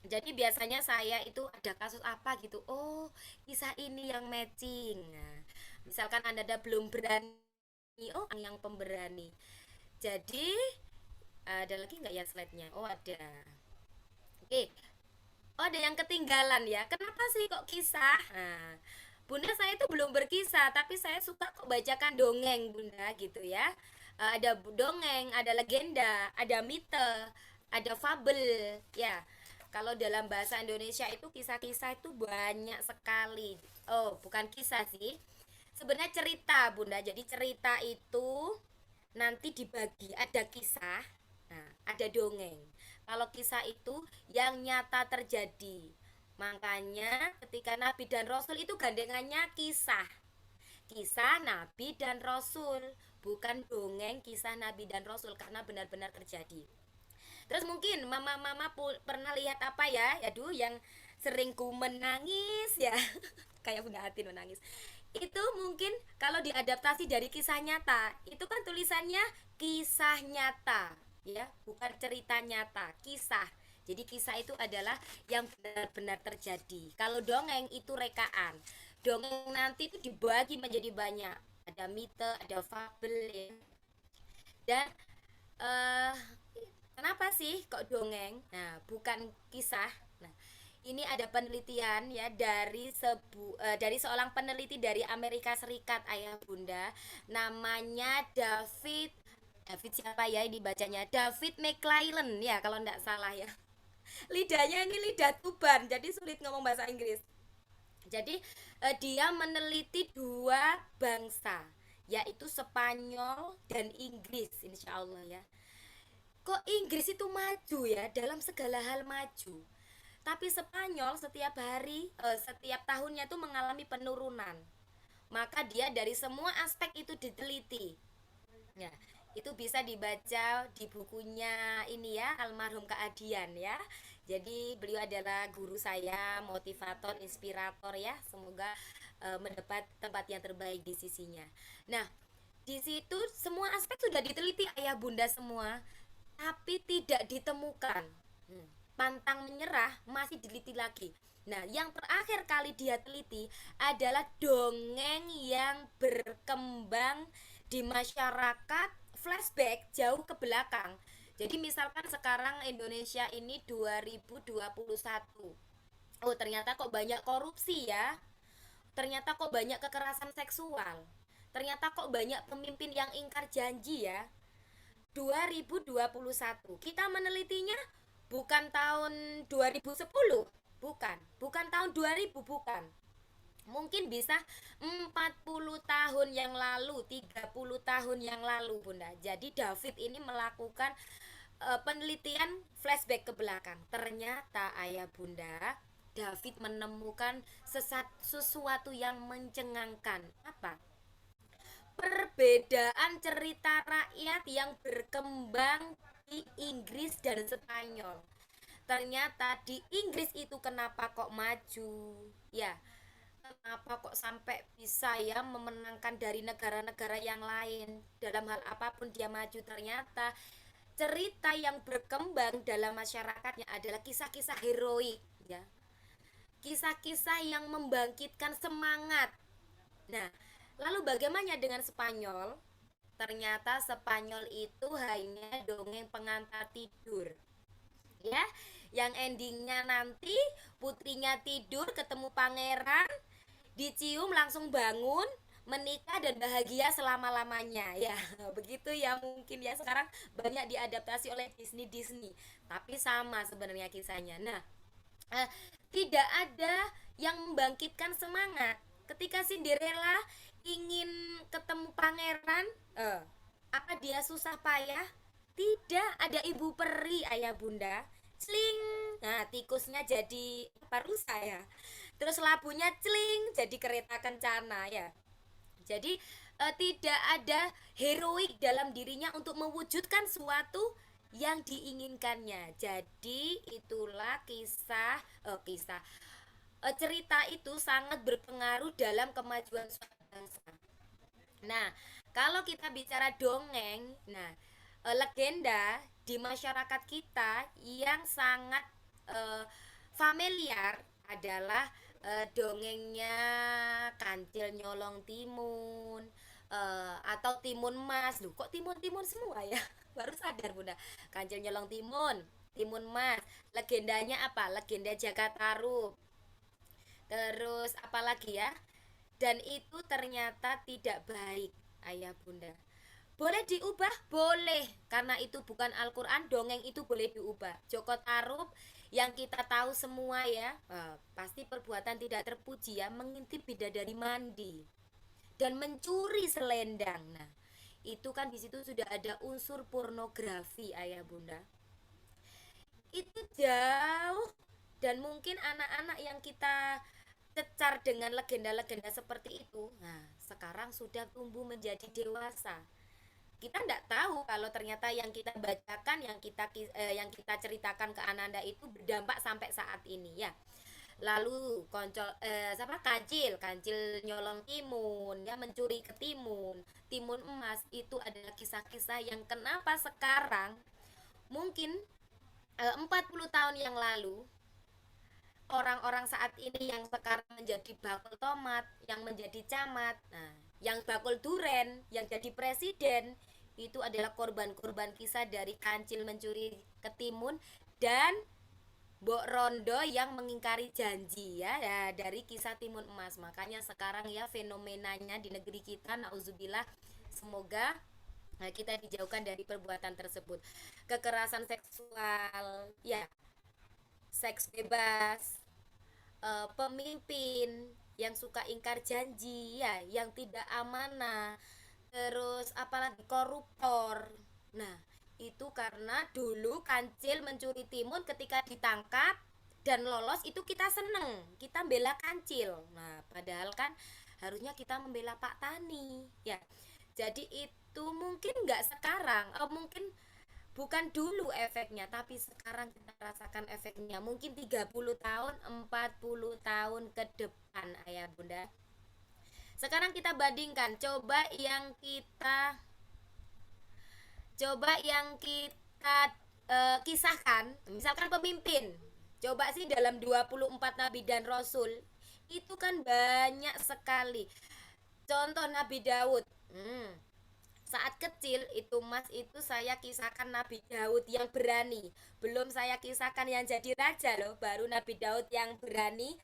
Jadi biasanya saya itu ada kasus apa gitu, oh kisah ini yang matching. Nah, misalkan anda belum berani, oh yang pemberani. Jadi ada lagi nggak ya slide-nya? Oh ada. Oke, oh ada yang ketinggalan ya. Kenapa sih kok kisah? Nah, bunda saya itu belum berkisah, tapi saya suka kok bacakan dongeng bunda gitu ya. Ada dongeng, ada legenda, ada mite, ada fabel ya. Kalau dalam bahasa Indonesia itu kisah-kisah itu banyak sekali. Oh, bukan kisah sih. Sebenarnya cerita, Bunda. Jadi cerita itu nanti dibagi, ada kisah, nah, ada dongeng. Kalau kisah itu yang nyata terjadi. Makanya ketika Nabi dan Rasul itu gandengannya kisah. Kisah Nabi dan Rasul, bukan dongeng kisah Nabi dan Rasul, karena benar-benar terjadi. Terus mungkin mama-mama pernah lihat apa ya? Aduh, yang sering ku menangis ya. Kayak Bunda Atin menangis. Itu mungkin kalau diadaptasi dari kisah nyata, itu kan tulisannya kisah nyata, ya, bukan cerita nyata, kisah. Jadi kisah itu adalah yang benar-benar terjadi. Kalau dongeng itu rekaan. Dongeng nanti itu dibagi menjadi banyak. Ada mite, ada fabel ya. Dan eh kenapa sih kok dongeng? Nah, bukan kisah. Nah, ini ada penelitian ya dari seorang peneliti dari Amerika Serikat, ayah bunda, namanya David David siapa ya ini bacanya, David McClellan ya kalau tidak salah ya. Lidahnya ini lidah Tuban, jadi sulit ngomong bahasa Inggris. Jadi dia meneliti dua bangsa, yaitu Spanyol dan Inggris, insya Allah ya. Kok Inggris itu maju ya, dalam segala hal maju. Tapi Spanyol setiap tahunnya tuh mengalami penurunan. Maka dia dari semua aspek itu diteliti. Ya, itu bisa dibaca di bukunya ini ya, almarhum Kak Adian ya. Jadi beliau adalah guru saya, motivator, inspirator ya. Semoga mendapat tempat yang terbaik di sisinya. Nah, di situ semua aspek sudah diteliti ayah bunda semua, tapi tidak ditemukan. Pantang menyerah, masih diliti lagi. Nah, yang terakhir kali dia teliti adalah dongeng yang berkembang di masyarakat flashback jauh ke belakang. Jadi misalkan sekarang Indonesia ini 2021. Oh, ternyata kok banyak korupsi ya. Ternyata kok banyak kekerasan seksual. Ternyata kok banyak pemimpin yang ingkar janji ya. 2021 kita menelitinya bukan tahun 2010, bukan tahun 2000, bukan, mungkin bisa 40 tahun yang lalu, 30 tahun yang lalu bunda. Jadi David ini melakukan penelitian flashback ke belakang. Ternyata ayah bunda, David menemukan sesuatu yang mencengangkan. Apa? Perbedaan cerita rakyat yang berkembang di Inggris dan Spanyol. Ternyata di Inggris itu kenapa kok maju? Ya, kenapa kok sampai bisa ya memenangkan dari negara-negara yang lain? Dalam hal apapun dia maju. Ternyata cerita yang berkembang dalam masyarakatnya adalah kisah-kisah heroik ya. Kisah-kisah yang membangkitkan semangat. Nah, lalu bagaimana dengan Spanyol? Ternyata Spanyol itu hanya dongeng pengantar tidur. Ya, yang endingnya nanti putrinya tidur ketemu pangeran, dicium langsung bangun, menikah dan bahagia selama-lamanya ya. Begitu ya mungkin ya, sekarang banyak diadaptasi oleh Disney. Tapi sama sebenarnya kisahnya. Nah, tidak ada yang membangkitkan semangat. Ketika Cinderella ingin ketemu pangeran, apa dia susah payah? Tidak, ada ibu peri ayah bunda. Celing, nah tikusnya jadi apa, rusa ya. Terus labunya celing, jadi kereta kencana ya. Jadi tidak ada heroik dalam dirinya untuk mewujudkan suatu yang diinginkannya. Jadi itulah cerita itu sangat berpengaruh dalam kemajuan suatu bangsa. Nah, kalau kita bicara dongeng, nah legenda di masyarakat kita yang sangat familiar adalah dongengnya Kancil Nyolong Timun, atau Timun Mas. Loh, kok timun-timun semua ya? Baru sadar bunda. Kancil Nyolong Timun, Timun Mas. Legendanya apa? Legenda Jagatarup. Terus apalagi ya? Dan itu ternyata tidak baik ayah bunda. Boleh diubah? Boleh. Karena itu bukan Al-Quran, dongeng itu boleh diubah. Joko Tarub yang kita tahu semua ya, pasti perbuatan tidak terpuji ya, mengintip bidadari mandi dan mencuri selendang. Nah, itu kan di situ sudah ada unsur pornografi ayah bunda. Itu jauh, dan mungkin anak-anak yang kita cecar dengan legenda-legenda seperti itu, nah sekarang sudah tumbuh menjadi dewasa. kita tidak tahu kalau ternyata yang kita bacakan, yang kita ceritakan ke Ananda itu berdampak sampai saat ini ya. Lalu kancil, kancil nyolong timun, ya mencuri ketimun, timun emas, itu adalah kisah-kisah yang kenapa sekarang mungkin 40 tahun yang lalu orang-orang saat ini yang sekarang menjadi bakul tomat, yang menjadi camat, nah, yang bakul duren, yang jadi presiden, itu adalah korban-korban kisah dari kancil mencuri ketimun dan Mbok Rondo yang mengingkari janji ya, ya dari kisah timun emas. Makanya sekarang ya fenomenanya di negeri kita, nauzubillah, semoga kita dijauhkan dari perbuatan tersebut. Kekerasan seksual, ya, seks bebas, pemimpin yang suka ingkar janji ya, yang tidak amanah, terus apalagi koruptor. Nah, itu karena dulu kancil mencuri timun ketika ditangkap dan lolos itu kita seneng, kita bela kancil. Nah, padahal kan harusnya kita membela Pak Tani ya. Jadi itu mungkin nggak sekarang, mungkin bukan dulu efeknya, tapi sekarang kita rasakan efeknya. Mungkin 30 tahun, 40 tahun ke depan ayah bunda. Sekarang kita bandingkan, coba yang kita kisahkan, misalkan pemimpin. Coba sih dalam 24 nabi dan rasul itu kan banyak sekali. Contoh Nabi Daud. Saat kecil itu Mas, itu saya kisahkan Nabi Daud yang berani. Belum saya kisahkan yang jadi raja loh, baru Nabi Daud yang berani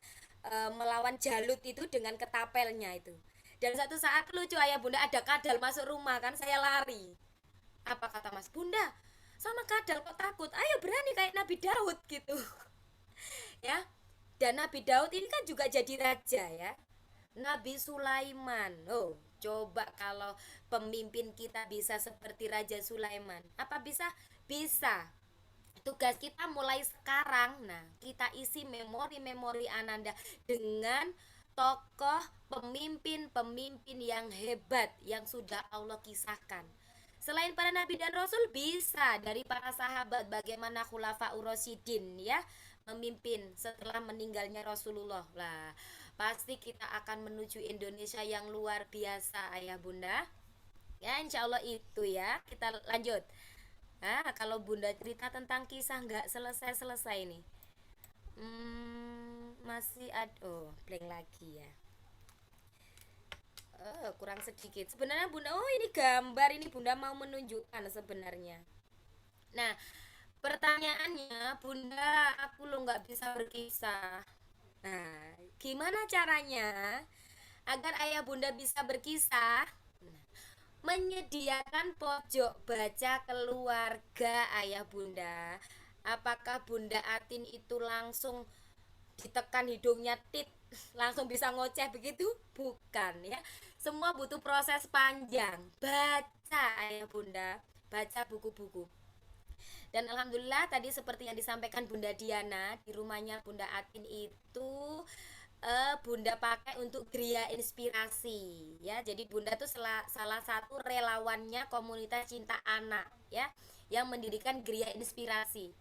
melawan Jalut itu dengan ketapelnya itu. Dan satu saat lucu ayah bunda, ada kadal masuk rumah kan, saya lari. Apa kata Mas? Bunda, sama kadal kok takut? Ayo berani kayak Nabi Daud gitu. Ya. Dan Nabi Daud ini kan juga jadi raja ya. Nabi Sulaiman. Oh, coba kalau pemimpin kita bisa seperti Raja Sulaiman. Apa bisa? Bisa. Tugas kita mulai sekarang. Nah, kita isi memori-memori Ananda dengan tokoh pemimpin-pemimpin yang hebat yang sudah Allah kisahkan. Selain para nabi dan rasul, bisa dari para sahabat, bagaimana Khulafaur Rasyidin ya, memimpin setelah meninggalnya Rasulullah. Lah, pasti kita akan menuju Indonesia yang luar biasa ayah bunda. Ya, insya Allah itu ya. Kita lanjut. Nah, kalau bunda cerita tentang kisah nggak selesai-selesai nih. Masih ada, oh blank lagi ya. Kurang sedikit. Sebenarnya bunda, oh ini gambar, ini bunda mau menunjukkan sebenarnya. Nah, pertanyaannya, bunda, aku lo nggak bisa berkisah. Nah, gimana caranya agar ayah bunda bisa berkisah? Nah, menyediakan pojok baca keluarga ayah bunda. Apakah Bunda Atin itu langsung ditekan hidungnya tit langsung bisa ngoceh begitu? Bukan ya. Semua butuh proses panjang. Baca ayah bunda, baca buku-buku. Dan alhamdulillah tadi seperti yang disampaikan Bunda Diana, di rumahnya Bunda Atin itu bunda pakai untuk Gria Inspirasi ya. Jadi bunda tuh salah satu relawannya komunitas cinta anak ya, yang mendirikan Gria Inspirasi.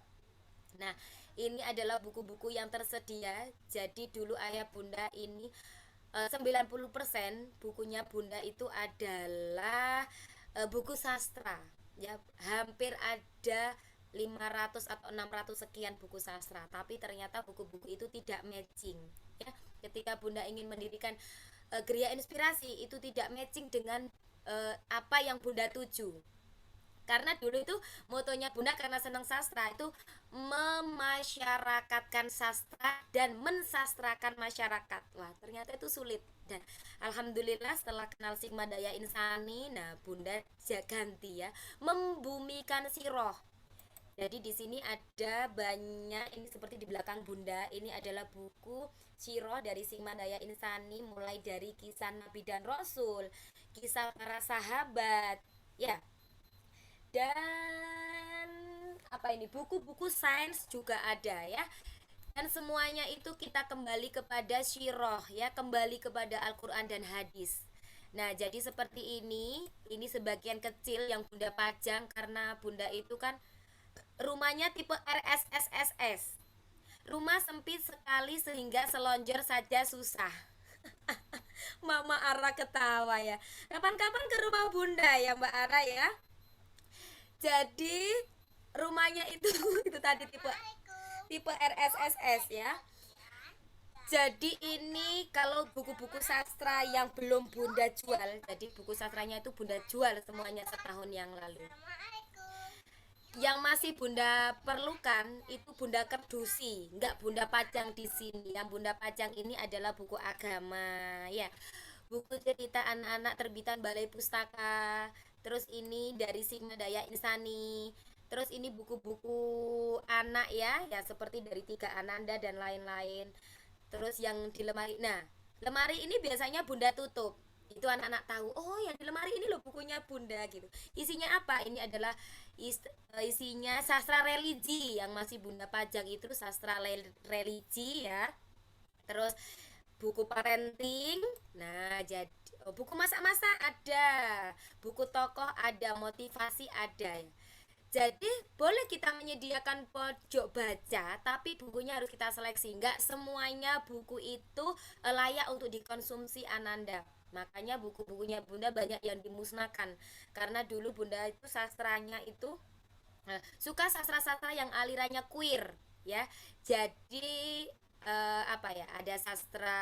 Nah, ini adalah buku-buku yang tersedia. Jadi dulu ayah bunda ini 90% bukunya bunda itu adalah buku sastra ya. Hampir ada 500 atau 600 sekian buku sastra, tapi ternyata buku-buku itu tidak matching ya. Ketika bunda ingin mendirikan Gria Inspirasi, itu tidak matching dengan apa yang bunda tuju. Karena dulu itu motonya bunda, karena senang sastra, itu memasyarakatkan sastra dan mensastrakan masyarakat. Wah, ternyata itu sulit. Dan alhamdulillah setelah kenal Sigma Daya Insani, nah bunda ganti ya, membumikan siroh. Jadi di sini ada banyak, ini seperti di belakang bunda, ini adalah buku siroh dari Sigma Daya Insani, mulai dari kisah Nabi dan Rasul, kisah para sahabat ya. Dan apa ini, buku-buku sains juga ada ya. Dan semuanya itu kita kembali kepada syirah ya, kembali kepada Al-Quran dan hadis. Nah, jadi seperti ini sebagian kecil yang Bunda pajang karena Bunda itu kan rumahnya tipe RSSSS. Rumah sempit sekali sehingga selonjor saja susah. Mama Ara ketawa ya. Kapan-kapan ke rumah Bunda ya Mbak Ara ya. Jadi rumahnya itu itu tadi tipe tipe RSSS ya. Jadi ini kalau buku-buku sastra yang belum Bunda jual, jadi buku sastranya itu Bunda jual semuanya setahun yang lalu. Yang masih Bunda perlukan itu Bunda kerdusi, nggak Bunda pajang di sini. Yang Bunda pajang ini adalah buku agama, ya, buku cerita anak-anak terbitan Balai Pustaka. Terus ini dari Sigma Daya Insani. Terus ini buku-buku anak ya seperti dari Tiga Ananda dan lain-lain. Terus yang di lemari, nah lemari ini biasanya Bunda tutup, itu anak-anak tahu, oh yang di lemari ini loh bukunya Bunda gitu. Isinya apa? Ini adalah isinya sastra religi yang masih Bunda pajang, itu sastra religi ya. Terus buku parenting, nah jadi buku masak-masak ada, buku tokoh ada, motivasi ada ya. Jadi boleh kita menyediakan pojok baca, tapi bukunya harus kita seleksi. Enggak semuanya buku itu layak untuk dikonsumsi Ananda. Makanya buku-bukunya Bunda banyak yang dimusnahkan. Karena dulu Bunda itu sastranya itu suka sastra-sastra yang alirannya queer ya. Jadi apa ya? Ada sastra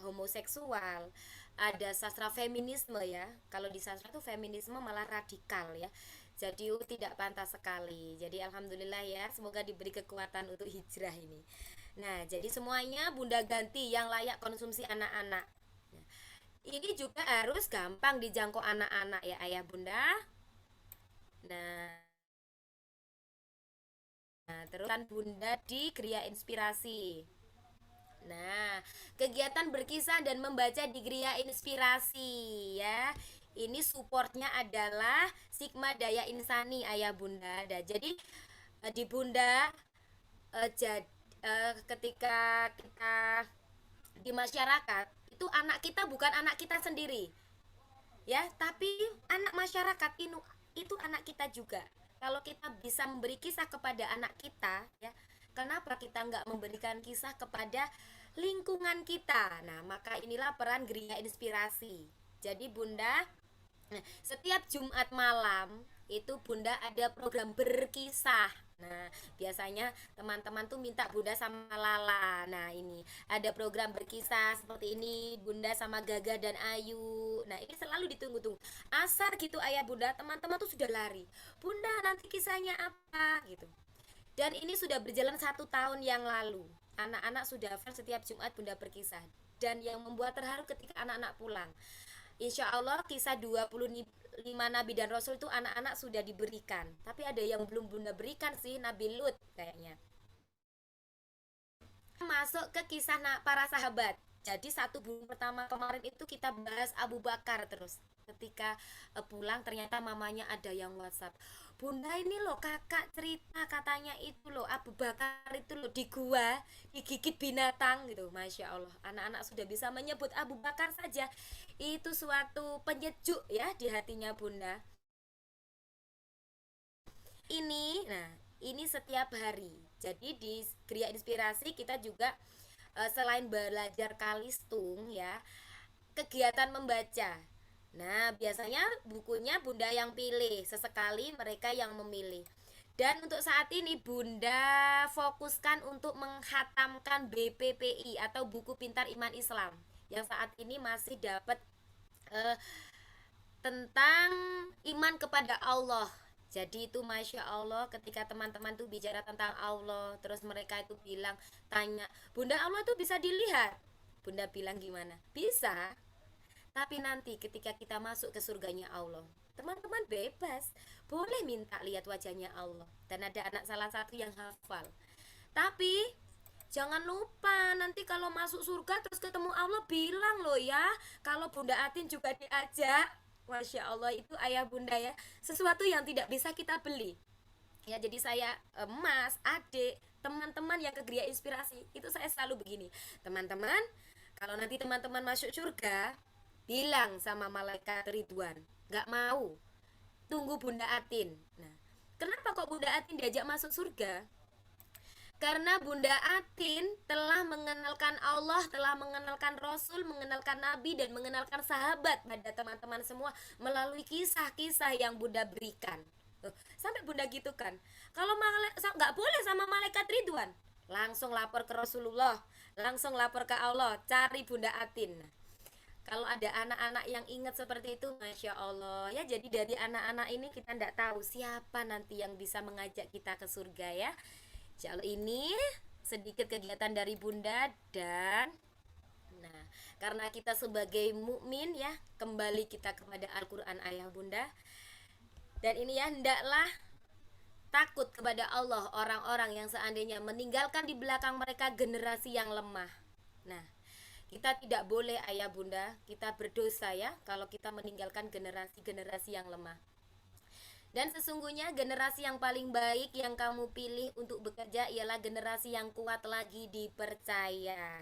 homoseksual, ada sastra feminisme ya. Kalau di sastra tuh feminisme malah radikal ya. Jadi tidak pantas sekali. Jadi alhamdulillah ya, semoga diberi kekuatan untuk hijrah ini. Nah, jadi semuanya Bunda ganti yang layak konsumsi anak-anak. Nah, ini juga harus gampang dijangkau anak-anak ya Ayah Bunda. Nah, terus kan Bunda di Gria Inspirasi. Nah, kegiatan berkisah dan membaca di Gria Inspirasi ya. Ini supportnya adalah Sigma Daya Insani Ayah Bunda. Nah, jadi di Bunda ketika kita di masyarakat itu anak kita bukan anak kita sendiri ya, tapi anak masyarakat itu anak kita juga. Kalau kita bisa memberi kisah kepada anak kita ya, kenapa kita nggak memberikan kisah kepada lingkungan kita? Nah, maka inilah peran Gria Inspirasi. Jadi Bunda, setiap Jumat malam itu Bunda ada program berkisah. Nah, biasanya teman-teman tuh minta Bunda sama Lala. Nah, ini ada program berkisah seperti ini, Bunda sama Gaga dan Ayu. Nah, ini selalu ditunggu-tunggu. Asar gitu Ayah Bunda, teman-teman tuh sudah lari. Bunda, nanti kisahnya apa gitu. Dan ini sudah berjalan 1 tahun yang lalu. Anak-anak sudah hafal setiap Jumat Bunda berkisah. Dan yang membuat terharu ketika anak-anak pulang. Insya Allah kisah 25 Nabi dan Rasul itu anak-anak sudah diberikan. Tapi ada yang belum Bunda berikan sih, Nabi Lut kayaknya. Masuk ke kisah para sahabat. Jadi 1 bulan pertama kemarin itu kita bahas Abu Bakar terus. Ketika pulang ternyata mamanya ada yang WhatsApp. Bunda ini loh kakak cerita katanya itu loh Abu Bakar itu loh di gua digigit binatang gitu. Masya Allah, anak-anak sudah bisa menyebut Abu Bakar saja. Itu suatu penyejuk ya di hatinya Bunda. Ini setiap hari. Jadi di Gria Inspirasi kita juga selain belajar kalistung ya, kegiatan membaca. Nah, biasanya bukunya Bunda yang pilih, sesekali mereka yang memilih. Dan untuk saat ini Bunda fokuskan untuk menghatamkan BPPI atau Buku Pintar Iman Islam, yang saat ini masih dapat tentang iman kepada Allah. Jadi itu Masya Allah, ketika teman-teman tuh bicara tentang Allah, terus mereka itu bilang, tanya, Bunda, Allah tuh bisa dilihat? Bunda bilang gimana? Bisa. Tapi nanti ketika kita masuk ke surganya Allah, teman-teman bebas, boleh minta lihat wajahnya Allah. Dan ada anak salah satu yang hafal. Tapi jangan lupa nanti kalau masuk surga terus ketemu Allah, bilang loh ya, kalau Bunda Atin juga diajak. Masya Allah, itu Ayah Bunda ya, sesuatu yang tidak bisa kita beli ya. Jadi saya Mas, adik, teman-teman yang ke Gria Inspirasi itu saya selalu begini, teman-teman, kalau nanti teman-teman masuk surga, bilang sama malaikat Ridwan, nggak mau, tunggu Bunda Atin. Nah, kenapa kok Bunda Atin diajak masuk surga? Karena Bunda Atin telah mengenalkan Allah, telah mengenalkan Rasul, mengenalkan Nabi, dan mengenalkan sahabat pada teman-teman semua melalui kisah-kisah yang Bunda berikan. Sampai Bunda gitu kan, kalau nggak boleh sama malaikat Ridwan, langsung lapor ke Rasulullah, langsung lapor ke Allah, cari Bunda Atin. Nah, kalau ada anak-anak yang ingat seperti itu, Masya Allah ya. Jadi dari anak-anak ini kita tidak tahu siapa nanti yang bisa mengajak kita ke surga ya. Insya Allah ini sedikit kegiatan dari Bunda. Dan nah, karena kita sebagai mukmin ya, kembali kita kepada Al-Quran ayah Bunda. Dan ini ya, hendaklah takut kepada Allah orang-orang yang seandainya meninggalkan di belakang mereka generasi yang lemah. Nah, kita tidak boleh ayah Bunda, kita berdosa ya kalau kita meninggalkan generasi-generasi yang lemah. Dan sesungguhnya generasi yang paling baik yang kamu pilih untuk bekerja ialah generasi yang kuat lagi dipercaya,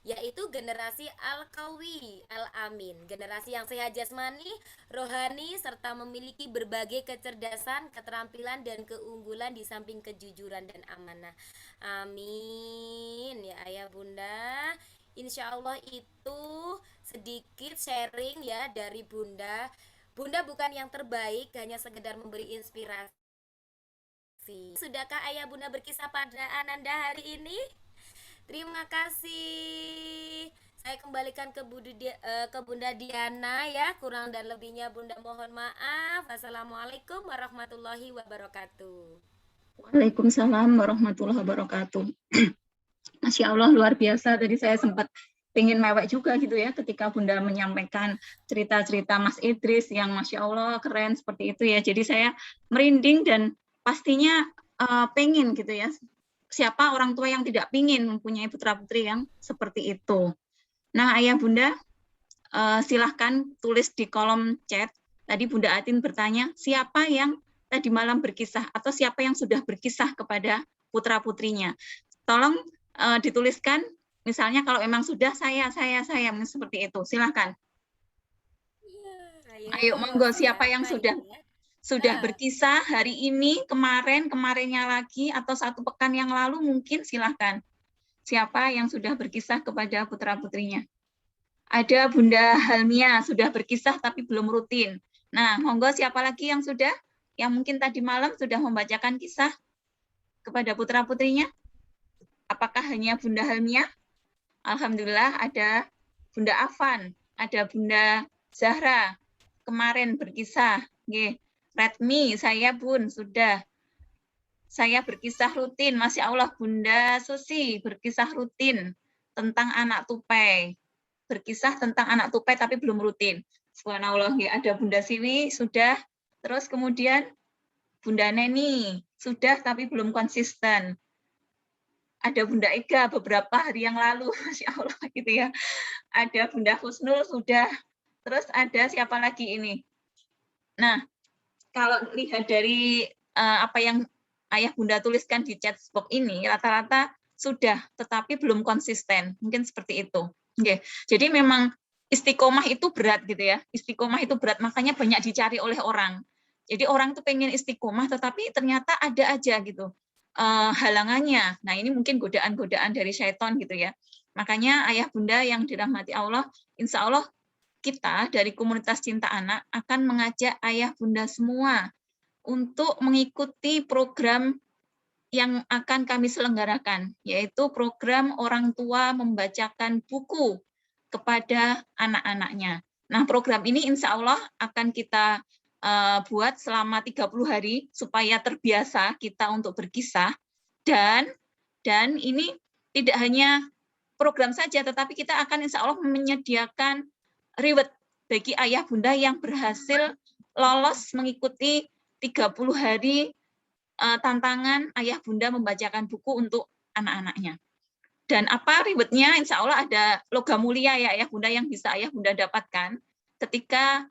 yaitu generasi Al-Qawi Al-Amin, generasi yang sehat jasmani, rohani, serta memiliki berbagai kecerdasan, keterampilan, dan keunggulan di samping kejujuran dan amanah. Amin ya ayah Bunda. Insya Allah itu sedikit sharing ya dari Bunda. Bunda bukan yang terbaik, hanya sekedar memberi inspirasi. Sudahkah ayah Bunda berkisah pada Ananda hari ini? Terima kasih. Saya kembalikan ke Bunda Diana ya. Kurang dan lebihnya Bunda mohon maaf. Wassalamualaikum warahmatullahi wabarakatuh. Waalaikumsalam warahmatullahi wabarakatuh. Masya Allah, luar biasa. Tadi saya sempat pengen mewek juga gitu ya ketika Bunda menyampaikan cerita-cerita Mas Idris yang Masya Allah keren seperti itu ya. Jadi saya merinding dan pastinya pengen gitu ya. Siapa orang tua yang tidak pingin mempunyai putra-putri yang seperti itu. Nah ayah Bunda, silahkan tulis di kolom chat. Tadi Bunda Atin bertanya, siapa yang tadi malam berkisah atau siapa yang sudah berkisah kepada putra-putrinya. Tolong dituliskan. Misalnya kalau memang sudah saya seperti itu, silahkan. Ayo monggo siapa yang sudah berkisah hari ini, kemarinnya lagi, atau 1 pekan yang lalu mungkin silahkan. Siapa yang sudah berkisah kepada putra-putrinya? Ada Bunda Halmia sudah berkisah tapi belum rutin. Nah, monggo siapa lagi yang sudah? Yang mungkin tadi malam sudah membacakan kisah kepada putra-putrinya? Apakah hanya Bunda Halmia? Alhamdulillah ada Bunda Afan, ada Bunda Zahra, kemarin berkisah. Redmi, saya Bun, sudah. Saya berkisah rutin, Masya Allah. Bunda Susi berkisah rutin tentang anak tupai. Berkisah tentang anak tupai tapi belum rutin. Subhanallah, ada Bunda Siwi, sudah. Terus kemudian Bunda Neni, sudah tapi belum konsisten. Ada Bunda Ega beberapa hari yang lalu, Masya Allah gitu ya. Ada Bunda Husnul sudah. Terus ada siapa lagi ini? Nah, kalau lihat dari apa yang ayah Bunda tuliskan di chat box ini, rata-rata sudah, tetapi belum konsisten. Mungkin seperti itu. Oke. Jadi memang istiqomah itu berat gitu ya. Istiqomah itu berat, makanya banyak dicari oleh orang. Jadi orang tuh pengen istiqomah, tetapi ternyata ada aja gitu halangannya. Nah ini mungkin godaan-godaan dari syaitan gitu ya. Makanya ayah Bunda yang dirahmati Allah, insya Allah kita dari komunitas Cinta Anak akan mengajak ayah Bunda semua untuk mengikuti program yang akan kami selenggarakan, yaitu program orang tua membacakan buku kepada anak-anaknya. Nah program ini insya Allah akan kita buat selama 30 hari supaya terbiasa kita untuk berkisah, dan ini tidak hanya program saja, tetapi kita akan insya Allah menyediakan reward bagi ayah Bunda yang berhasil lolos mengikuti 30 hari tantangan ayah Bunda membacakan buku untuk anak-anaknya. Dan apa rewardnya? Insya Allah ada logam mulia ya ayah Bunda yang bisa ayah Bunda dapatkan ketika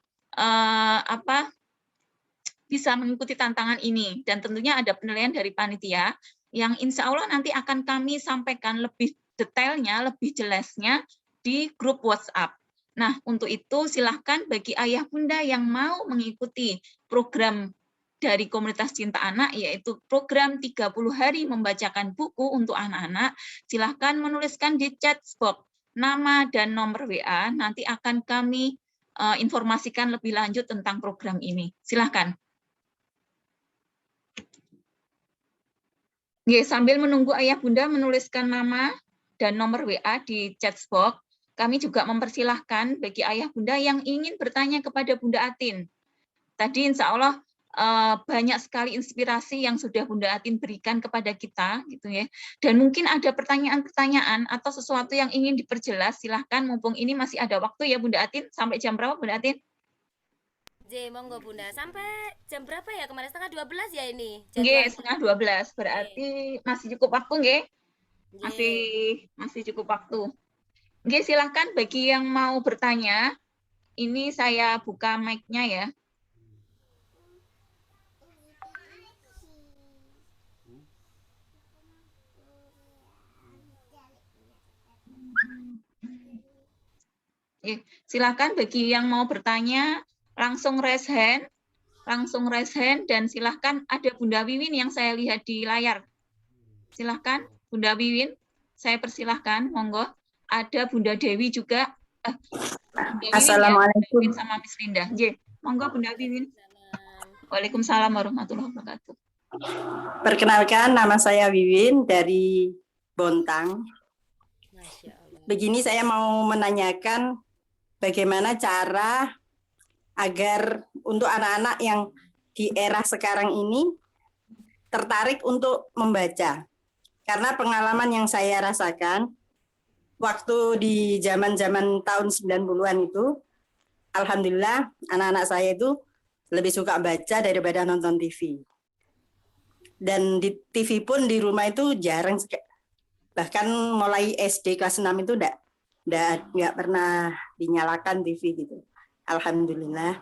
bisa mengikuti tantangan ini. Dan tentunya ada penilaian dari panitia yang insya Allah nanti akan kami sampaikan lebih detailnya, lebih jelasnya di grup WhatsApp. Nah, untuk itu silahkan bagi ayah bunda yang mau mengikuti program dari Komunitas Cinta Anak, yaitu program 30 hari membacakan buku untuk anak-anak, silahkan menuliskan di chat box nama dan nomor WA, nanti akan kami informasikan lebih lanjut tentang program ini. Silahkan. Sambil menunggu ayah bunda menuliskan nama dan nomor WA di chat box, kami juga mempersilahkan bagi ayah bunda yang ingin bertanya kepada Bunda Atin. Tadi insya Allah banyak sekali inspirasi yang sudah Bunda Atin berikan kepada kita, gitu ya. Dan mungkin ada pertanyaan-pertanyaan atau sesuatu yang ingin diperjelas, silahkan mumpung ini masih ada waktu ya Bunda Atin. Sampai jam berapa Bunda Atin? Monggo Bunda. Sampai jam berapa ya kemarin? Setengah 12 ya ini Nggih, jadwalnya. setengah 12. Berarti masih cukup waktu nggih? Masih cukup waktu. Nggih, silahkan bagi yang mau bertanya. Ini saya buka mic-nya ya. Silakan bagi yang mau bertanya langsung raise hand, dan silakan ada Bunda Wiwin yang saya lihat di layar. Silakan Bunda Wiwin, saya persilahkan, monggo. Ada Bunda Dewi juga. Bunda Wiwin, Assalamualaikum. ya, sama Miss Linda. Monggo Bunda Wiwin. Waalaikumsalam warahmatullahi wabarakatuh. Perkenalkan, nama saya Wiwin dari Bontang. Begini, saya mau menanyakan bagaimana cara agar untuk anak-anak yang di era sekarang ini tertarik untuk membaca. Karena pengalaman yang saya rasakan waktu di zaman-zaman tahun 90-an itu, alhamdulillah anak-anak saya itu lebih suka baca daripada nonton TV. Dan di TV pun di rumah itu jarang, bahkan mulai SD kelas 6 itu nggak pernah dinyalakan TV gitu. Alhamdulillah.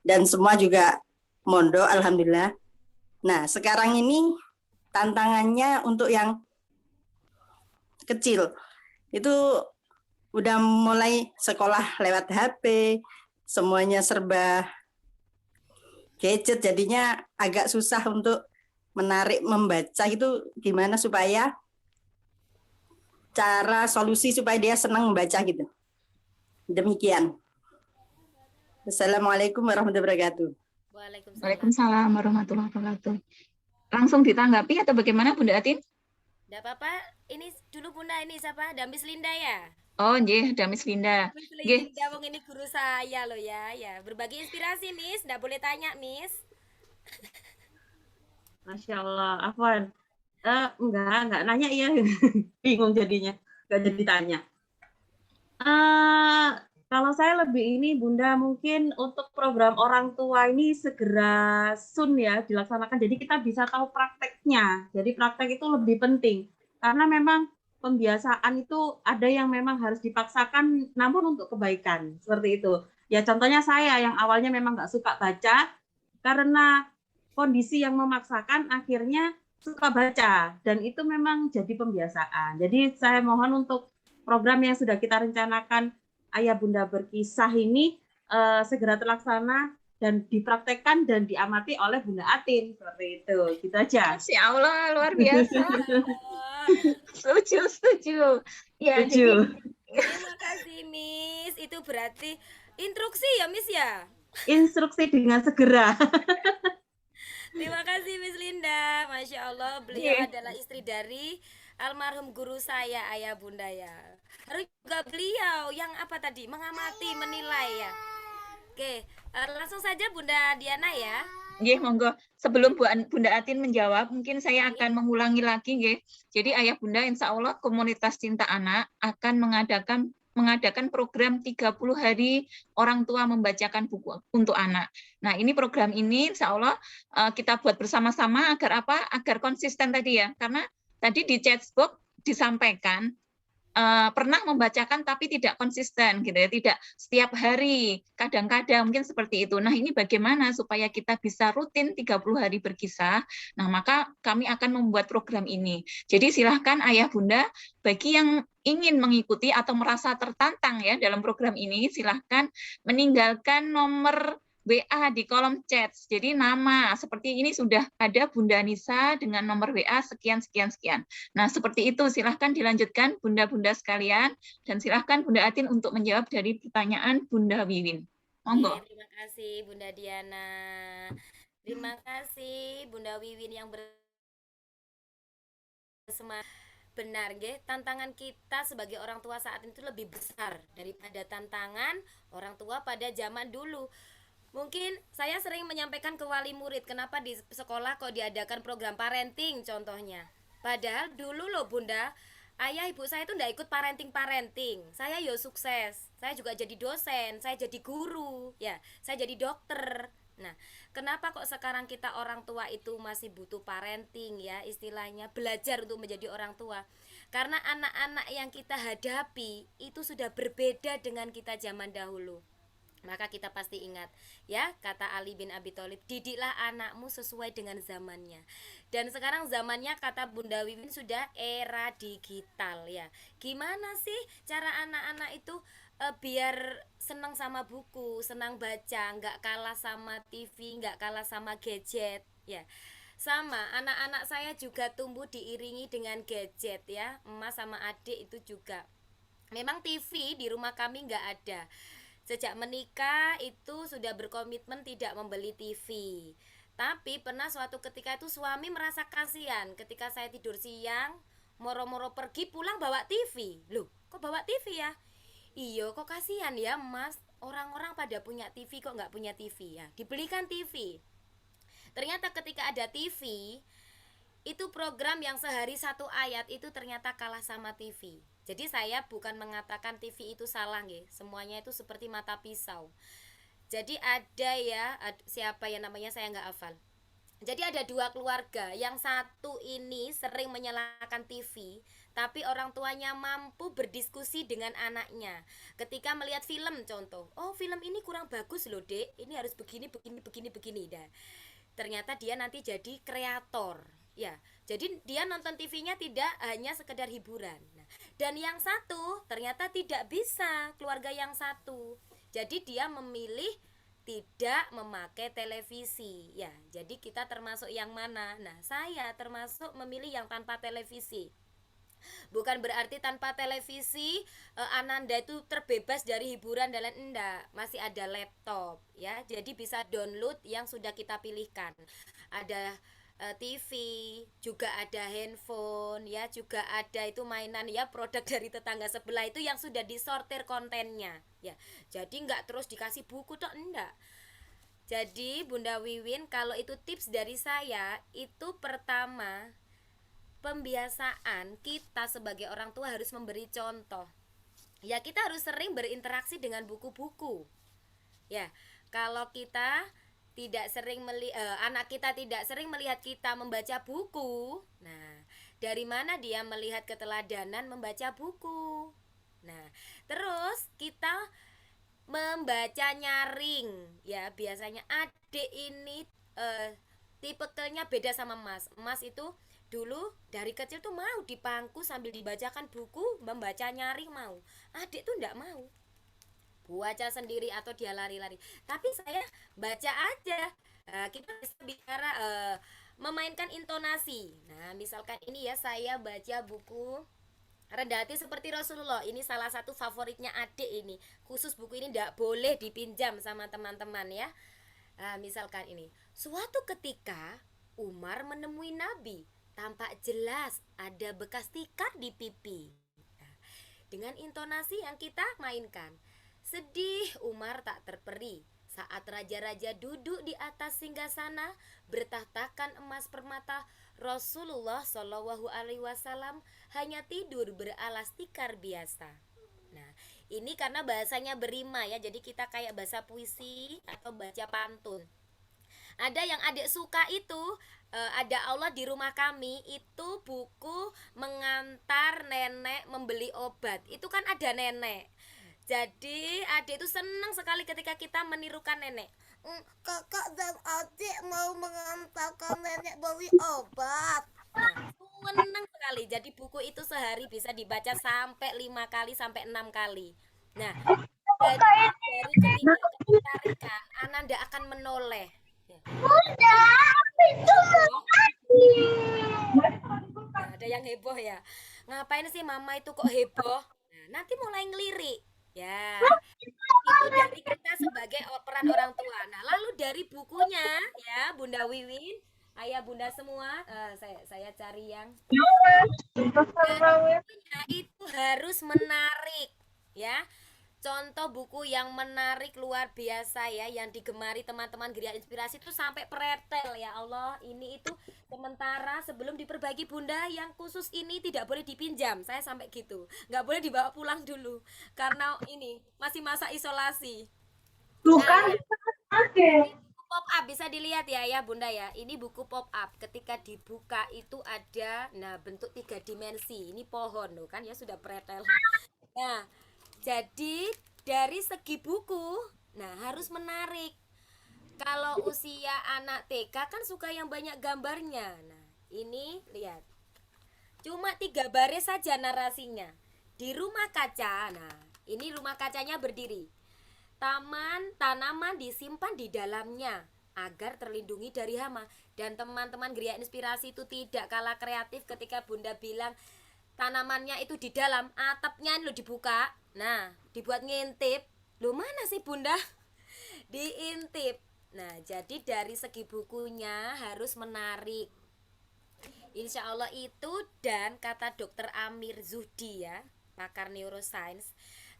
Dan semua juga mondok, alhamdulillah. Nah, sekarang ini tantangannya untuk yang kecil. Itu udah mulai sekolah lewat HP, semuanya serba gadget, jadinya agak susah untuk menarik membaca itu. Gimana supaya cara solusi supaya dia senang membaca gitu. Demikian. Assalamualaikum warahmatullahi wabarakatuh. Waalaikumsalam warahmatullahi wabarakatuh. Langsung ditanggapi atau bagaimana Bunda Atin? Nggak apa-apa, ini dulu Bunda, ini siapa? Damis Linda ya? Oh, nggih, Damis Linda. Nggih. Wong ini guru saya loh ya. Berbagi inspirasi, Miss. Nggak boleh tanya, Miss. Masya Allah, Afwan. Enggak nanya ya. Bingung jadinya. Enggak jadi tanya. Kalau saya lebih ini, Bunda, mungkin untuk program orang tua ini segera ya dilaksanakan. Jadi kita bisa tahu prakteknya. Jadi praktek itu lebih penting. Karena memang pembiasaan itu ada yang memang harus dipaksakan, namun untuk kebaikan. Seperti itu. Ya contohnya saya yang awalnya memang nggak suka baca, karena kondisi yang memaksakan akhirnya suka baca. Dan itu memang jadi pembiasaan. Jadi saya mohon untuk program yang sudah kita rencanakan, Ayah Bunda Berkisah ini segera terlaksana dan dipraktekkan dan diamati oleh Bunda Atin. Seperti itu. Gitu aja. Masya Allah, luar biasa. Setuju. Ya, setuju. Terima kasih, Miss. Itu berarti instruksi ya, Miss ya? Instruksi dengan segera. Terima kasih, Miss Linda. Masya Allah, beliau adalah istri dari almarhum guru saya, Ayah Bunda ya. Harus juga beliau yang apa tadi, mengamati, menilai ya. Oke, langsung saja Bunda Diana ya. Nggih, monggo. Sebelum Bunda Atin menjawab, mungkin saya akan mengulangi lagi, nggih. Jadi Ayah Bunda, insya Allah Komunitas Cinta Anak akan mengadakan program 30 hari orang tua membacakan buku untuk anak. Nah, ini program ini insya Allah kita buat bersama-sama agar apa? Agar konsisten tadi ya. Karena tadi di chat box disampaikan pernah membacakan tapi tidak konsisten gitu ya, tidak setiap hari, kadang-kadang mungkin seperti itu. Nah, ini bagaimana supaya kita bisa rutin 30 hari berkisah? Nah, maka kami akan membuat program ini. Jadi silahkan Ayah Bunda, bagi yang ingin mengikuti atau merasa tertantang ya dalam program ini, silahkan meninggalkan nomor WA di kolom chat. Jadi nama seperti ini sudah ada Bunda Nisa dengan nomor WA sekian sekian sekian. Nah, seperti itu silahkan dilanjutkan Bunda-bunda sekalian dan silahkan Bunda Atin untuk menjawab dari pertanyaan Bunda Wiwin. Monggo. Terima kasih Bunda Diana. Terima kasih Bunda Wiwin yang bersemangat. Benar, nggih, tantangan kita sebagai orang tua saat itu lebih besar daripada tantangan orang tua pada zaman dulu. Mungkin saya sering menyampaikan ke wali murid, kenapa di sekolah kok diadakan program parenting contohnya. Padahal dulu loh Bunda, ayah ibu saya itu ndak ikut parenting. Saya yo sukses, saya juga jadi dosen, saya jadi guru, ya, saya jadi dokter. Nah, kenapa kok sekarang kita orang tua itu masih butuh parenting ya, istilahnya belajar untuk menjadi orang tua. Karena anak-anak yang kita hadapi itu sudah berbeda dengan kita zaman dahulu. Maka kita pasti ingat ya kata Ali bin Abi Thalib, didiklah anakmu sesuai dengan zamannya. Dan sekarang zamannya kata Bunda Wiwin sudah era digital ya. Gimana sih cara anak-anak itu biar senang sama buku, senang baca, nggak kalah sama TV, nggak kalah sama gadget ya. Sama, anak-anak saya juga tumbuh diiringi dengan gadget ya. Emas sama adik itu juga. Memang TV di rumah kami nggak ada. Sejak menikah itu sudah berkomitmen tidak membeli TV. Tapi pernah suatu ketika itu suami merasa kasihan ketika saya tidur siang, moro-moro pergi pulang bawa TV. Loh, kok bawa TV ya? Iya, kok kasihan ya Mas, orang-orang pada punya TV kok nggak punya TV ya. Dibelikan TV. Ternyata ketika ada TV, itu program yang sehari satu ayat itu ternyata kalah sama TV. Jadi saya bukan mengatakan TV itu salah nggih, semuanya itu seperti mata pisau. Jadi ada ya, siapa ya namanya saya nggak hafal. Jadi ada dua keluarga, yang satu ini sering menyalakan TV, tapi orang tuanya mampu berdiskusi dengan anaknya. Ketika melihat film contoh, oh film ini kurang bagus loh dek, ini harus begini. Dah. Ternyata dia nanti jadi kreator. Ya, jadi dia nonton TV-nya tidak hanya sekedar hiburan. Nah, dan yang satu ternyata tidak bisa, keluarga yang satu. Jadi dia memilih tidak memakai televisi. Ya, jadi kita termasuk yang mana? Nah, saya termasuk memilih yang tanpa televisi. Bukan berarti tanpa televisi Ananda itu terbebas dari hiburan dan lain, enggak, masih ada laptop ya. Jadi bisa download yang sudah kita pilihkan. Ada TV, juga ada handphone ya, juga ada itu mainan ya, produk dari tetangga sebelah itu yang sudah disortir kontennya ya. Jadi enggak terus dikasih buku toh, enggak. Jadi Bunda Wiwin, kalau itu tips dari saya, itu pertama pembiasaan kita sebagai orang tua harus memberi contoh. Ya, kita harus sering berinteraksi dengan buku-buku. Ya, kalau kita tidak sering anak kita tidak sering melihat kita membaca buku, nah, dari mana dia melihat keteladanan membaca buku? Nah, terus kita membaca nyaring. Ya, biasanya adik ini tipikalnya beda sama Mas. Mas itu dulu dari kecil tuh mau di bangku sambil dibacakan buku, membaca nyaring mau. Adik tuh enggak mau, baca sendiri atau dia lari-lari. Tapi saya baca aja. Kita bisa bicara memainkan intonasi. Nah, misalkan ini ya, saya baca buku Rendah Hati Seperti Rasulullah. Ini salah satu favoritnya adik ini. Khusus buku ini enggak boleh dipinjam sama teman-teman ya. Misalkan ini, suatu ketika Umar menemui Nabi. Tampak jelas ada bekas tikar di pipi. Nah, dengan intonasi yang kita mainkan. Sedih Umar tak terperi saat raja-raja duduk di atas singgasana bertahtakan emas permata. Rasulullah Shallallahu Alaihi Wasallam hanya tidur beralas tikar biasa. Nah, ini karena bahasanya berima ya, jadi kita kayak bahasa puisi atau baca pantun. Ada yang adik suka itu, ada Allah di rumah kami itu buku mengantar nenek membeli obat. Itu kan ada nenek. Jadi adik itu senang sekali ketika kita menirukan nenek. Kakak dan adik mau mengantarkan nenek beli obat. Nah, senang sekali. Jadi buku itu sehari bisa dibaca sampai 5 kali sampai 6 kali. Nah, dari ketiga ketertarikan, Ananda akan menoleh. Ya. Nah, ada yang heboh ya. Ngapain sih mama itu kok heboh? Nah, nanti mulai ngelirik. Ya, itu dari kita sebagai peran orang tua. Nah, lalu dari bukunya ya, Bunda Wiwin, ayah bunda semua, saya cari yang bukunya itu harus menarik, ya. Contoh buku yang menarik luar biasa ya, yang digemari teman-teman Geria Inspirasi itu sampai pretel ya Allah. Ini itu sementara sebelum diperbagi Bunda, yang khusus ini tidak boleh dipinjam. Saya sampai gitu, nggak boleh dibawa pulang dulu karena ini masih masa isolasi. Nah, ini buku pop up bisa dilihat ya Bunda ya. Ini buku pop up. Ketika dibuka itu ada bentuk 3 dimensi. Ini pohon loh kan ya, sudah pretel. Nah, jadi dari segi buku, harus menarik. Kalau usia anak TK kan suka yang banyak gambarnya. Nah, ini lihat. Cuma 3 baris saja narasinya. Di rumah kaca. Nah, ini rumah kacanya berdiri. Tanaman disimpan di dalamnya agar terlindungi dari hama. Dan teman-teman Geria Inspirasi itu tidak kalah kreatif ketika Bunda bilang tanamannya itu di dalam, atapnya lo dibuka. Nah, dibuat ngintip. Lo mana sih Bunda? Diintip. Nah, jadi dari segi bukunya harus menarik. Insya Allah itu, dan kata dokter Amir Zuhdi ya, pakar neuroscience,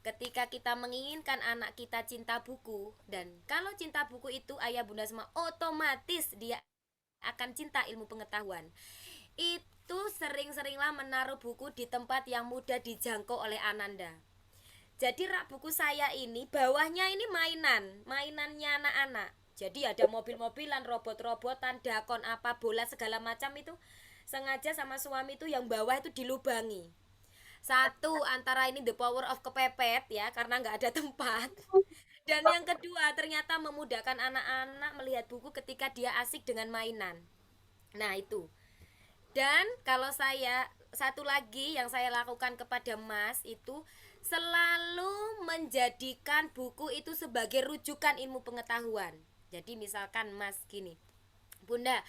ketika kita menginginkan anak kita cinta buku, dan kalau cinta buku itu ayah bunda semua, otomatis dia akan cinta ilmu pengetahuan. Itu sering-seringlah menaruh buku di tempat yang mudah dijangkau oleh Ananda. Jadi rak buku saya ini bawahnya ini mainannya anak-anak. Jadi ada mobil-mobilan, robot-robotan, dakon apa, bola segala macam itu. Sengaja sama suami itu yang bawah itu dilubangi. Satu, antara ini the power of kepepet ya, karena nggak ada tempat. Dan yang kedua, ternyata memudahkan anak-anak melihat buku ketika dia asik dengan mainan. Nah itu. Dan kalau saya, satu lagi yang saya lakukan kepada Mas itu selalu menjadikan buku itu sebagai rujukan ilmu pengetahuan. Jadi misalkan Mas gini, Bunda,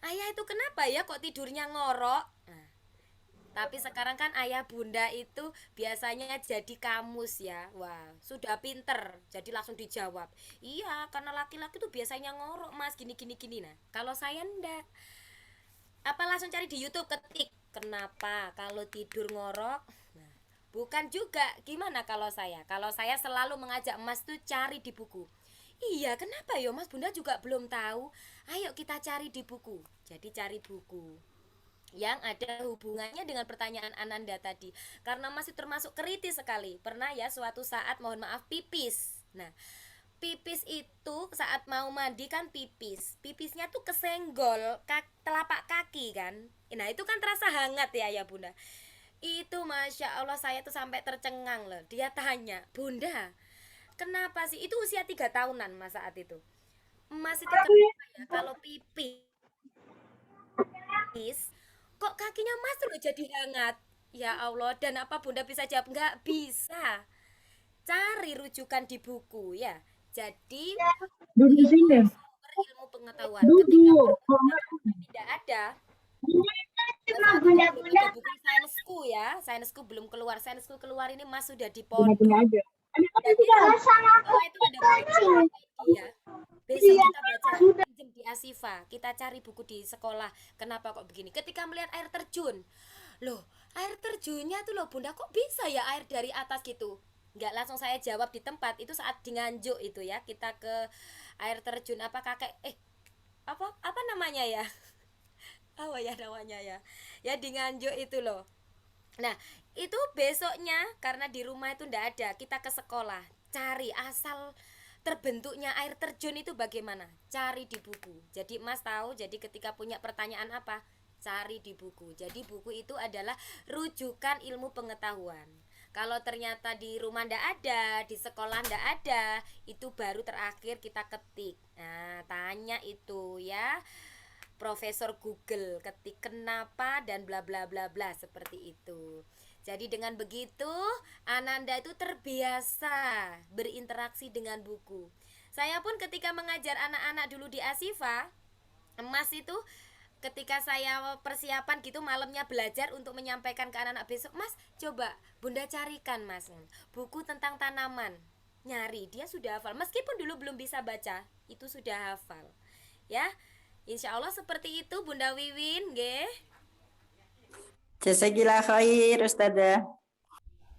ayah itu kenapa ya kok tidurnya ngorok? Nah, tapi sekarang kan ayah bunda itu biasanya jadi kamus ya. Wah, sudah pinter, jadi langsung dijawab. Iya, karena laki-laki tuh biasanya ngorok Mas, gini. Nah, kalau saya ndak, apa langsung cari di YouTube, ketik kenapa kalau tidur ngorok. Nah, bukan juga. Gimana kalau saya selalu mengajak Mas tuh cari di buku. Iya, kenapa ya Mas, Bunda juga belum tahu. Ayo kita cari di buku. Jadi cari buku yang ada hubungannya dengan pertanyaan Ananda tadi. Karena masih termasuk kritis sekali. Pernah ya suatu saat, mohon maaf, pipis. Nah, pipis itu saat mau mandi kan pipisnya tuh kesenggol telapak kaki kan. Nah itu kan terasa hangat ya Bunda. Itu Masya Allah, saya tuh sampai tercengang loh. Dia tanya, Bunda, kenapa sih? Itu usia 3 tahunan Mas saat itu. Mas itu kenapa ya kalau pipis kok kakinya Mas tuh jadi hangat? Ya Allah, dan apa Bunda bisa jawab? Nggak bisa. Cari rujukan di buku ya. Jadi ilmu pengetahuan ketika tidak ada, belum ada buku sainsku ya, sainsku belum keluar, sainsku keluar ini Mas sudah di pondok. Jadi setelah itu ada buku ya. Besok kita baca, pinjam di Asifa, kita cari buku di sekolah. Kenapa kok begini? Ketika melihat air terjun, loh air terjunnya tuh loh Bunda, kok bisa ya air dari atas gitu? Nggak langsung saya jawab di tempat itu, saat di Nganjuk itu ya, kita ke air terjun apa kakek apa namanya ya apa ya namanya ya di Nganjuk itu loh. Nah itu besoknya karena di rumah itu ndak ada, kita ke sekolah cari, asal terbentuknya air terjun itu bagaimana? Cari di buku. Jadi Mas tahu, jadi ketika punya pertanyaan apa? Cari di buku. Jadi buku itu adalah rujukan ilmu pengetahuan. Kalau ternyata di rumah ndak ada, di sekolah ndak ada, itu baru terakhir kita ketik. Nah, tanya itu ya. Profesor Google, ketik kenapa dan bla bla bla bla seperti itu. Jadi dengan begitu Ananda itu terbiasa berinteraksi dengan buku. Saya pun ketika mengajar anak-anak dulu di Asifa, Emas itu ketika saya persiapan gitu malamnya belajar untuk menyampaikan ke anak-anak besok, Mas coba Bunda carikan Mas buku tentang tanaman. Nyari, dia sudah hafal. Meskipun dulu belum bisa baca, itu sudah hafal. Ya, insya Allah seperti itu Bunda Wiwin, nggih. Jazakillah khair Ustazah.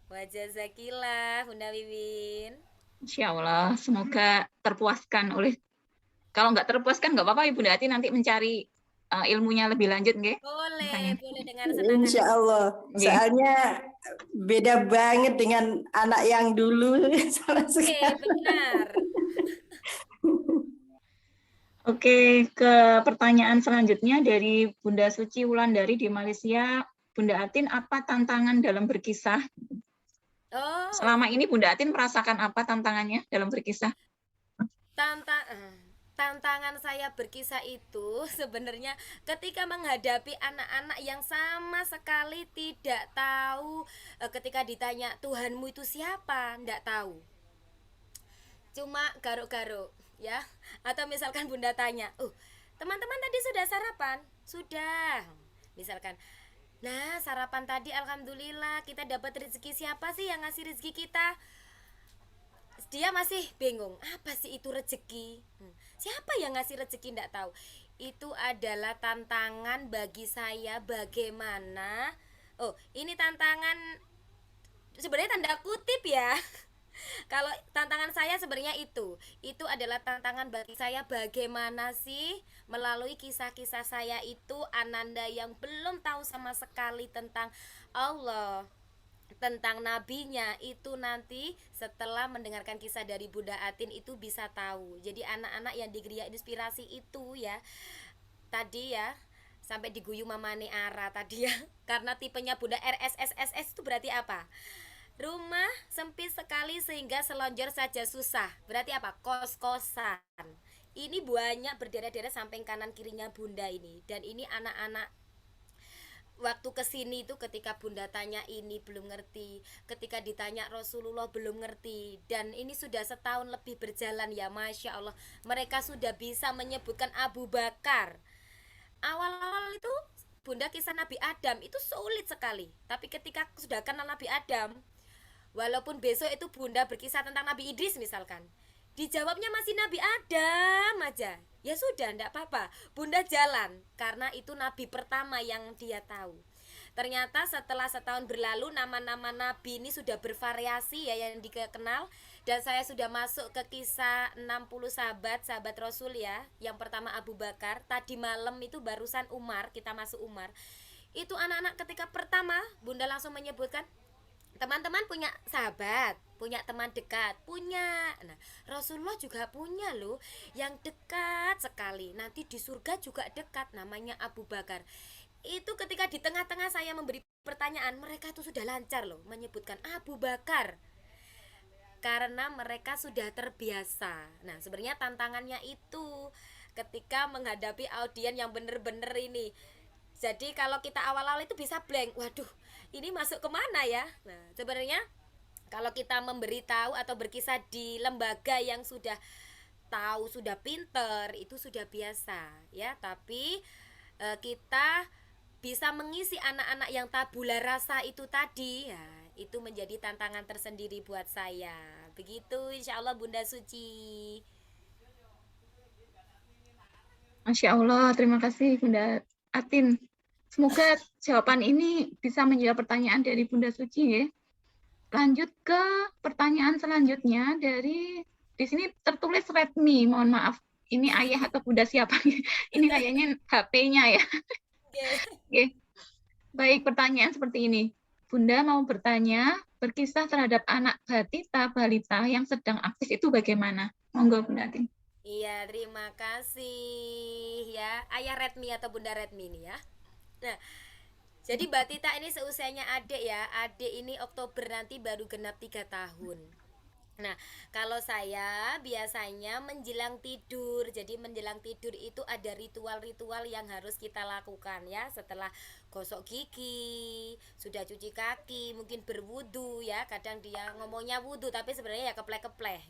Wa jazakillah Bunda Wiwin. Insya Allah, semoga terpuaskan oleh, kalau nggak terpuaskan nggak apa-apa Ibu Ati nanti mencari ilmunya lebih lanjut, nggih? Boleh, boleh dengan senang hati. Insya Allah. Soalnya beda banget dengan anak yang dulu. Oke, benar. Oke, ke pertanyaan selanjutnya dari Bunda Suci Wulandari di Malaysia. Bunda Atin, apa tantangan dalam berkisah? Oh, Selama ini Bunda Atin merasakan apa tantangannya dalam berkisah? tantangan saya berkisah itu sebenarnya ketika menghadapi anak-anak yang sama sekali tidak tahu, ketika ditanya Tuhanmu itu siapa, tidak tahu. Cuma garuk-garuk ya. Atau misalkan Bunda tanya, teman-teman tadi sudah sarapan? Sudah. Misalkan, nah sarapan tadi alhamdulillah kita dapat rezeki, siapa sih yang ngasih rezeki kita? Dia masih bingung, apa sih itu rezeki? Siapa yang ngasih rezeki, tidak tahu. Itu adalah tantangan bagi saya bagaimana. Ini tantangan sebenarnya tanda kutip ya. Kalau tantangan saya sebenarnya itu adalah tantangan bagi saya, bagaimana sih melalui kisah-kisah saya itu Ananda yang belum tahu sama sekali tentang Allah, tentang nabinya, itu nanti setelah mendengarkan kisah dari Bunda Atin itu bisa tahu. Jadi anak-anak yang digeria inspirasi itu ya, tadi ya sampai diguyu Mamane Ara tadi ya, karena tipenya Bunda RSSSS itu berarti apa? Rumah sempit sekali sehingga selonjor saja susah. Berarti apa? Kos-kosan. Ini banyak berderet-deret samping kanan kirinya Bunda ini. Dan ini anak-anak waktu kesini itu ketika Bunda tanya ini belum ngerti, ketika ditanya Rasulullah belum ngerti. Dan ini sudah setahun lebih berjalan ya, Masya Allah. Mereka sudah bisa menyebutkan Abu Bakar. Awal-awal itu Bunda kisah Nabi Adam itu sulit sekali. Tapi ketika sudah kenal Nabi Adam, walaupun besok itu Bunda berkisah tentang Nabi Idris misalkan, dijawabnya masih Nabi Adam aja. Ya sudah, enggak apa-apa. Bunda jalan, karena itu Nabi pertama yang dia tahu. Ternyata setelah setahun berlalu, nama-nama Nabi ini sudah bervariasi ya yang dikenal. Dan saya sudah masuk ke kisah 60 sahabat Rasul ya. Yang pertama Abu Bakar. Tadi malam itu barusan Umar, kita masuk Umar. Itu anak-anak ketika pertama, Bunda langsung menyebutkan, teman-teman punya sahabat, punya teman dekat, punya. Nah, Rasulullah juga punya loh yang dekat sekali. Nanti di surga juga dekat, namanya Abu Bakar. Itu ketika di tengah-tengah saya memberi pertanyaan, mereka itu sudah lancar loh menyebutkan Abu Bakar. Karena mereka sudah terbiasa. Nah, sebenarnya tantangannya itu ketika menghadapi audien yang bener-bener ini. Jadi kalau kita awal-awal itu bisa blank, waduh ini masuk kemana ya. Nah sebenarnya kalau kita memberitahu atau berkisah di lembaga yang sudah tahu, sudah pinter, itu sudah biasa ya. Tapi kita bisa mengisi anak-anak yang tabula rasa itu tadi ya, itu menjadi tantangan tersendiri buat saya. Begitu insya Allah Bunda Suci. Masya Allah, terima kasih Bunda Atin. Semoga jawaban ini bisa menjawab pertanyaan dari Bunda Suci ya. Lanjut ke pertanyaan selanjutnya dari, di sini tertulis Redmi, mohon maaf. Ini ayah atau Bunda siapa? Ini kayaknya HP-nya ya. Oke. Baik, pertanyaan seperti ini. Bunda mau bertanya, berkisah terhadap anak balita yang sedang aktif itu bagaimana? Monggo Bunda Atin. Iya, terima kasih ya Ayah Redmi atau Bunda Redmi nih ya. Nah, jadi Mbak Tita ini seusianya adik ya. Adik ini Oktober nanti baru genap 3 tahun. Nah, kalau saya biasanya menjelang tidur. Jadi menjelang tidur itu ada ritual-ritual yang harus kita lakukan ya. Setelah gosok gigi, sudah cuci kaki, mungkin berwudu ya. Kadang dia ngomongnya wudu tapi sebenarnya ya keplek-keplek.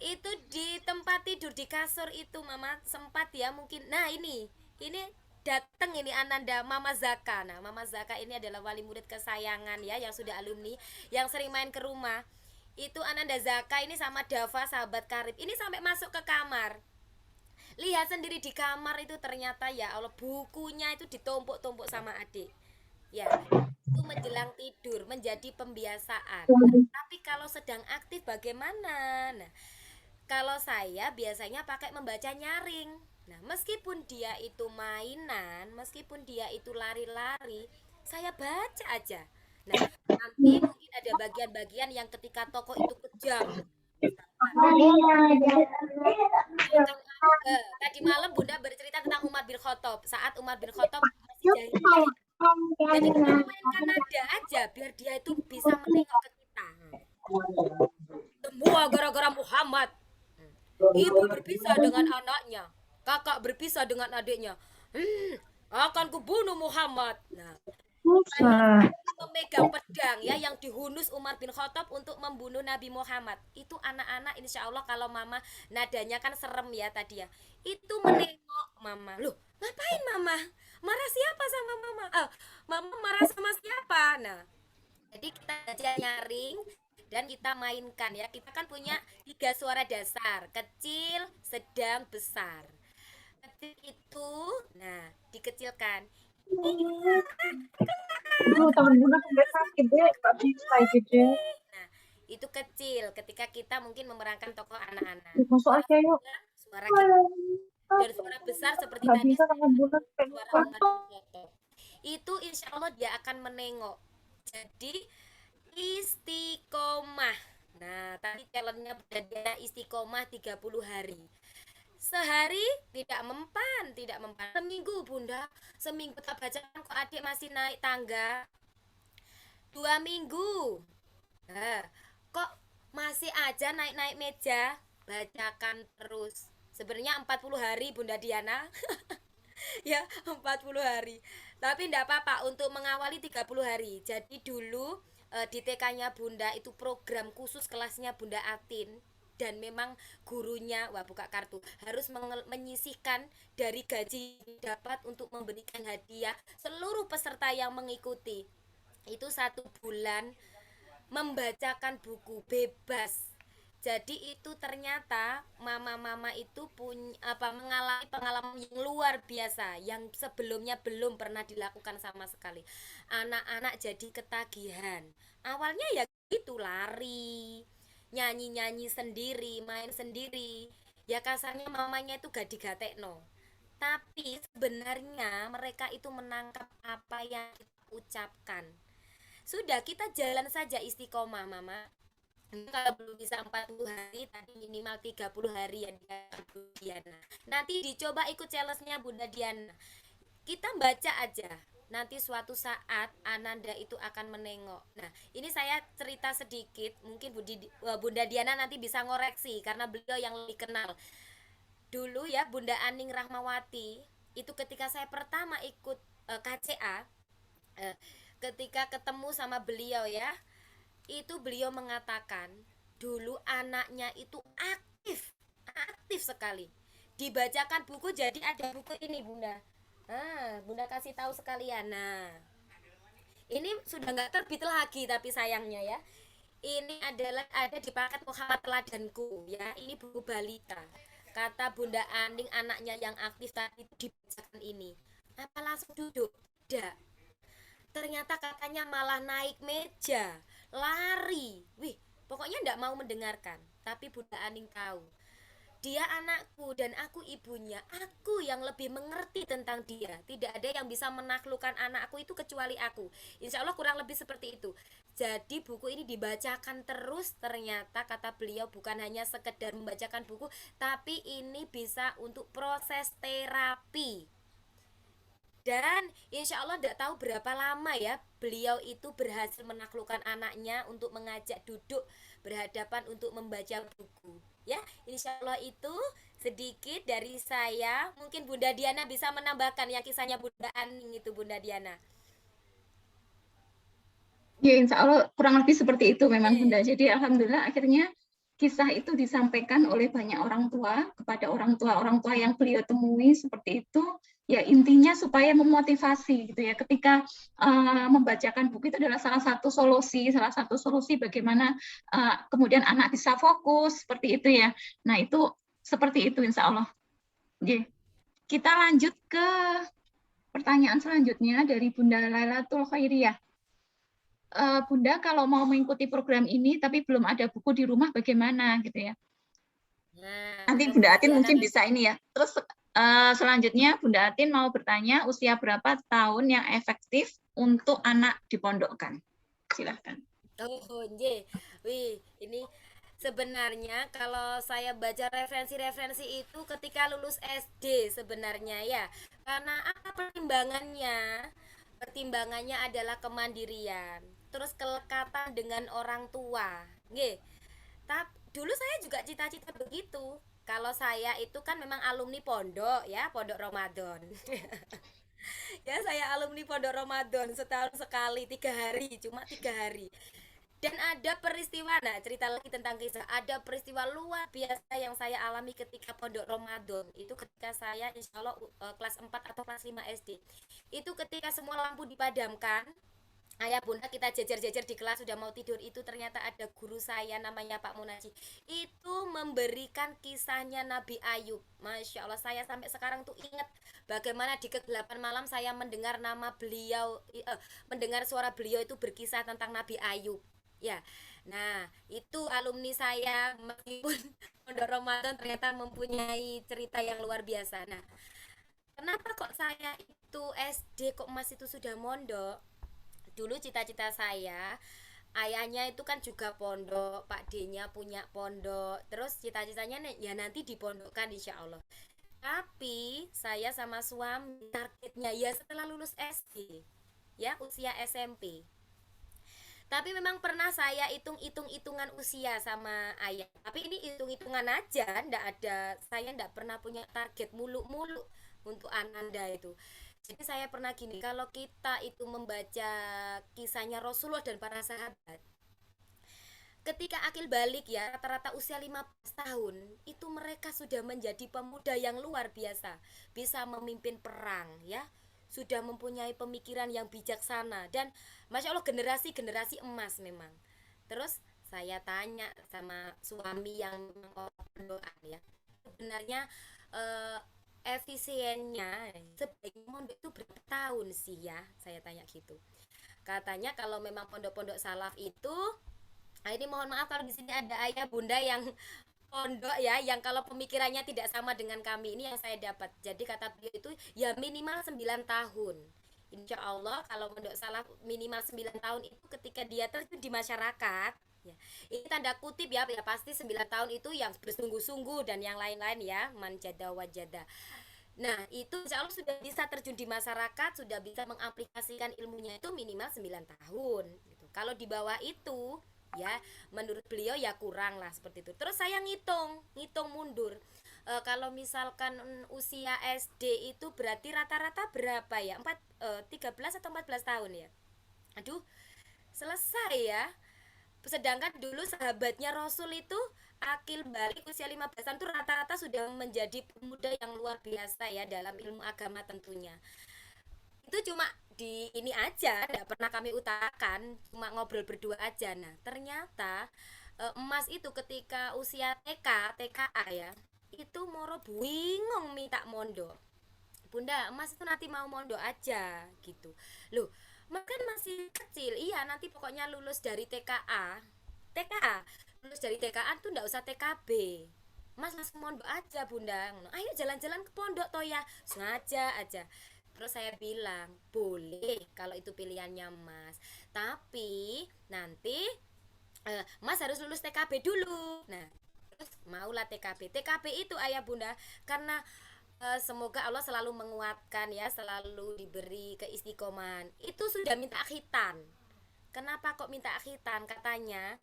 Itu di tempat tidur di kasur itu Mama sempat ya mungkin. Nah, ini datang ini Ananda Mama Zaka. Nah, Mama Zaka ini adalah wali murid kesayangan ya yang sudah alumni, yang sering main ke rumah. Itu Ananda Zaka ini sama Dava sahabat karib. Ini sampai masuk ke kamar. Lihat sendiri di kamar itu ternyata ya Allah bukunya itu ditumpuk-tumpuk sama adik. Ya, itu menjelang tidur menjadi pembiasaan. Nah, tapi kalau sedang aktif bagaimana? Nah, kalau saya biasanya pakai membaca nyaring. Nah, meskipun dia itu mainan, meskipun dia itu lari-lari, saya baca aja. Nah, nanti mungkin ada bagian-bagian yang ketika tokoh itu kejam. Tadi malam Bunda bercerita tentang Umar bin Khattab. Saat Umar bin Khattab masih jahiliyah. Jadi kita memainkan nada aja biar dia itu bisa menengok ke kita. Semua gara-gara Muhammad. Ibu berpisah dengan anaknya, kakak berpisah dengan adiknya. Akan kubunuh Muhammad. Nah, memegang pedang ya yang dihunus Umar bin Khattab untuk membunuh Nabi Muhammad. Itu anak-anak insya Allah kalau mama nadanya kan serem ya tadi ya. Itu menengok mama. Loh, ngapain mama? Marah siapa sama mama? Mama marah sama siapa? Nah, jadi kita baca nyaring dan kita mainkan ya. Kita kan punya 3 suara dasar, kecil, sedang, besar. Kecil itu, nah dikecilkan. Tangan Bunda sampai sakit deh, Pak bisa gitu. Nah, itu kecil ketika kita mungkin memerankan tokoh anak-anak. Masuk aja yuk. Suara kita dan suara besar seperti Nggak tadi bisa tangan Bunda sampai suara lupa. Umar bin Khattab. Itu insya Allah dia akan menengok. Jadi istiqomah. Nah, tadi challenge-nya Bunda istiqomah 30 hari. Sehari tidak mempan, tidak mempan. Seminggu Bunda, seminggu tak bacakan kok adik masih naik tangga. 2 minggu. Nah, kok masih aja naik-naik meja? Bacakan terus. Sebenarnya 40 hari Bunda Diana. Ya, 40 hari. Tapi enggak apa-apa untuk mengawali 30 hari. Jadi dulu di TK-nya Bunda itu program khusus kelasnya Bunda Atin dan memang gurunya wah buka kartu harus menyisihkan dari gaji dapat untuk memberikan hadiah seluruh peserta yang mengikuti. Itu 1 bulan membacakan buku bebas. Jadi itu ternyata mama-mama itu punya mengalami pengalaman yang luar biasa yang sebelumnya belum pernah dilakukan sama sekali. Anak-anak jadi ketagihan. Awalnya ya gitu lari, nyanyi-nyanyi sendiri, main sendiri. Ya kasarnya mamanya itu gak digatekno. Tapi sebenarnya mereka itu menangkap apa yang kita ucapkan. Sudah kita jalan saja istiqomah mama. Kalau belum bisa 40 hari tadi minimal 30 hari ya Diana. Nanti dicoba ikut challenge-nya Bunda Diana. Kita baca aja. Nanti suatu saat Ananda itu akan menengok. Nah, ini saya cerita sedikit, mungkin Bunda Diana nanti bisa ngoreksi karena beliau yang lebih kenal. Dulu ya Bunda Aning Rahmawati, itu ketika saya pertama ikut KCA, ketika ketemu sama beliau ya, itu beliau mengatakan dulu anaknya itu aktif sekali, dibacakan buku. Jadi ada buku ini Bunda, Bunda kasih tahu sekalian. Nah, ini sudah nggak terbit lagi tapi sayangnya ya, ini adalah ada di paket Muhammad Teladanku ya, ini buku balita. Kata Bunda Aning anaknya yang aktif tadi dibacakan ini, apa langsung duduk? Tidak, ternyata katanya malah naik meja, lari. Wih, pokoknya enggak mau mendengarkan. Tapi Bunda Aning tahu. Dia anakku dan aku ibunya. Aku yang lebih mengerti tentang dia. Tidak ada yang bisa menaklukkan anakku itu kecuali aku. Insya Allah kurang lebih seperti itu. Jadi buku ini dibacakan terus. Ternyata kata beliau bukan hanya sekedar membacakan buku, tapi ini bisa untuk proses terapi. Dan insya Allah tidak tahu berapa lama ya beliau itu berhasil menaklukkan anaknya untuk mengajak duduk berhadapan untuk membaca buku. Ya, insya Allah itu sedikit dari saya. Mungkin Bunda Diana bisa menambahkan yang kisahnya Bunda Aning itu, Bunda Diana. Ya, insya Allah kurang lebih seperti itu memang Oke. Bunda. Jadi alhamdulillah akhirnya kisah itu disampaikan oleh banyak orang tua kepada orang tua yang beliau temui seperti itu. Ya intinya supaya memotivasi gitu ya. Ketika membacakan buku itu adalah salah satu solusi bagaimana kemudian anak bisa fokus seperti itu ya. Nah itu seperti itu insya Allah. Oke. Kita lanjut ke pertanyaan selanjutnya dari Bunda Lailatul Khairiyah. Bunda kalau mau mengikuti program ini tapi belum ada buku di rumah bagaimana gitu ya. Nah, Nanti kalau Bunda Bunda Atin Diana mungkin bisa ini ya. Terus selanjutnya Bunda Atin mau bertanya usia berapa tahun yang efektif untuk anak dipondokkan. Silahkan. Oh, J. Wih, ini sebenarnya kalau saya baca referensi-referensi itu ketika lulus SD sebenarnya ya. Karena apa pertimbangannya? Pertimbangannya adalah kemandirian, terus kelekatan dengan orang tua. Nggih. Tapi dulu saya juga cita-cita begitu. Kalau saya itu kan memang alumni pondok ya, pondok Ramadan. Ya saya alumni pondok Ramadan setahun sekali 3 hari, cuma 3 hari. Dan ada peristiwa, nah cerita lagi tentang kisah, ada peristiwa luar biasa yang saya alami ketika pondok Ramadan. Itu ketika saya insya Allah kelas 4 atau kelas 5 SD. Itu ketika semua lampu dipadamkan, ayah bunda kita jejer-jejer di kelas sudah mau tidur, itu ternyata ada guru saya namanya Pak Munaji. Itu memberikan kisahnya Nabi Ayub. Masya Allah, saya sampai sekarang tuh ingat bagaimana di kegelapan malam saya mendengar nama beliau, mendengar suara beliau itu berkisah tentang Nabi Ayub. Ya, nah itu alumni saya meskipun pondok Ramadan ternyata mempunyai cerita yang luar biasa. Nah, kenapa kok saya itu SD kok Mas itu sudah mondok? Dulu cita-cita saya, ayahnya itu kan juga pondok, Pak D-nya punya pondok, terus cita-citanya ya nanti dipondokkan insya Allah. Tapi saya sama suami targetnya ya setelah lulus SD, ya usia SMP. Tapi memang pernah saya hitung-hitungan usia sama ayah. Tapi ini hitung-hitungan aja, ndak ada, saya ndak pernah punya target muluk-muluk untuk ananda itu. Jadi saya pernah gini, kalau kita itu membaca kisahnya Rasulullah dan para sahabat, ketika akil balik ya rata-rata usia 15 tahun, itu mereka sudah menjadi pemuda yang luar biasa, bisa memimpin perang ya, sudah mempunyai pemikiran yang bijaksana, dan masya Allah generasi emas memang. Terus saya tanya sama suami yang pendoaan ya, sebenarnya eh, efisiennya sebaiknya mondok itu berapa tahun sih ya, saya tanya gitu. Katanya kalau memang pondok-pondok salaf itu, ini mohon maaf kalau di sini ada ayah bunda yang pondok ya, yang kalau pemikirannya tidak sama dengan kami, ini yang saya dapat. Jadi kata beliau itu ya minimal 9 tahun. Insya Allah kalau pondok salaf minimal 9 tahun itu ketika dia terjun di masyarakat ya. Ini tanda kutip ya, ya pasti 9 tahun itu yang bersungguh-sungguh dan yang lain-lain ya, manjada wajada. Nah, itu insya Allah sudah bisa terjun di masyarakat, sudah bisa mengaplikasikan ilmunya itu minimal 9 tahun gitu. Kalau di bawah itu ya menurut beliau ya kurang lah seperti itu. Terus saya ngitung mundur. Kalau misalkan usia SD itu berarti rata-rata berapa ya? 13 atau 14 tahun ya. Aduh, selesai ya. Sedangkan dulu sahabatnya Rasul itu akil balik usia 15 tahun itu rata-rata sudah menjadi pemuda yang luar biasa ya dalam ilmu agama tentunya. Itu cuma di ini aja, tidak pernah kami utarakan, cuma ngobrol berdua aja. Nah ternyata emas itu ketika usia TK, TKA ya, itu moro bingung minta mondok. Bunda, emas itu nanti mau mondok aja gitu. Loh, Mas kan masih kecil. Iya, nanti pokoknya lulus dari TKA. TKA, lulus dari TKA tuh ndak usah TKB. Mas langsung mondok aja bunda, ayo jalan-jalan ke pondok toh ya, sengaja aja. Terus saya bilang boleh kalau itu pilihannya mas, tapi nanti mas harus lulus TKB dulu. Nah terus maulah TKB itu ayah bunda, karena semoga Allah selalu menguatkan ya, selalu diberi keistiqomahan. Itu sudah minta khitan. Kenapa kok minta khitan? Katanya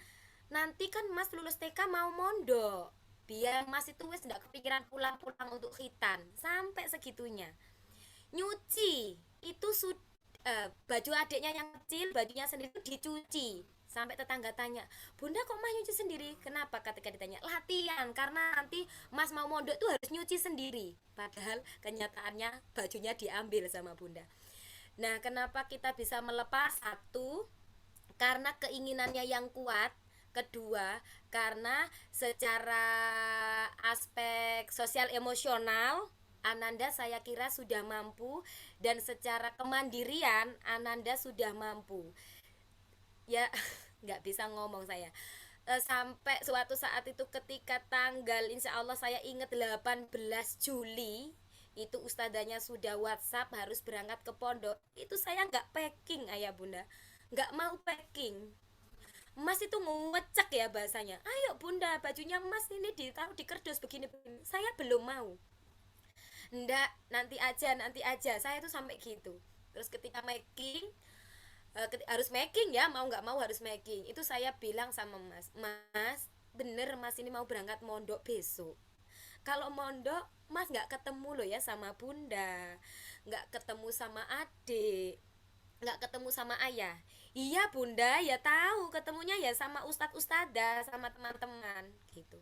nanti kan mas lulus TK mau mondok, biar mas itu wes tidak kepikiran pulang-pulang untuk khitan. Sampai segitunya nyuci itu baju adiknya yang kecil, bajunya sendiri itu dicuci. Sampai tetangga tanya, bunda kok mas nyuci sendiri? Kenapa? Ketika ditanya, latihan, karena nanti mas mau mondok tuh harus nyuci sendiri. Padahal kenyataannya bajunya diambil sama bunda. Nah kenapa kita bisa melepas? Satu, karena keinginannya yang kuat. Kedua, karena secara aspek sosial emosional Ananda saya kira sudah mampu, dan secara kemandirian Ananda sudah mampu. Ya, nggak bisa ngomong saya. Sampai suatu saat itu ketika tanggal, insya Allah saya ingat 18 Juli itu ustadzanya sudah WhatsApp harus berangkat ke pondok. Itu saya nggak packing ayah bunda, nggak mau packing. Mas itu ngecek ya bahasanya, ayo bunda bajunya mas ini ditaruh di kardus begini-begini. Saya belum mau, ndak, nanti aja, saya tuh sampai gitu. Terus ketika making, harus making ya, mau nggak mau harus making. Itu saya bilang sama mas, mas bener mas ini mau berangkat mondok besok. Kalau mondok mas nggak ketemu loh ya sama bunda, nggak ketemu sama adik, nggak ketemu sama ayah. Iya bunda, ya tahu ketemunya ya sama ustadz ustadzah, sama teman-teman gitu.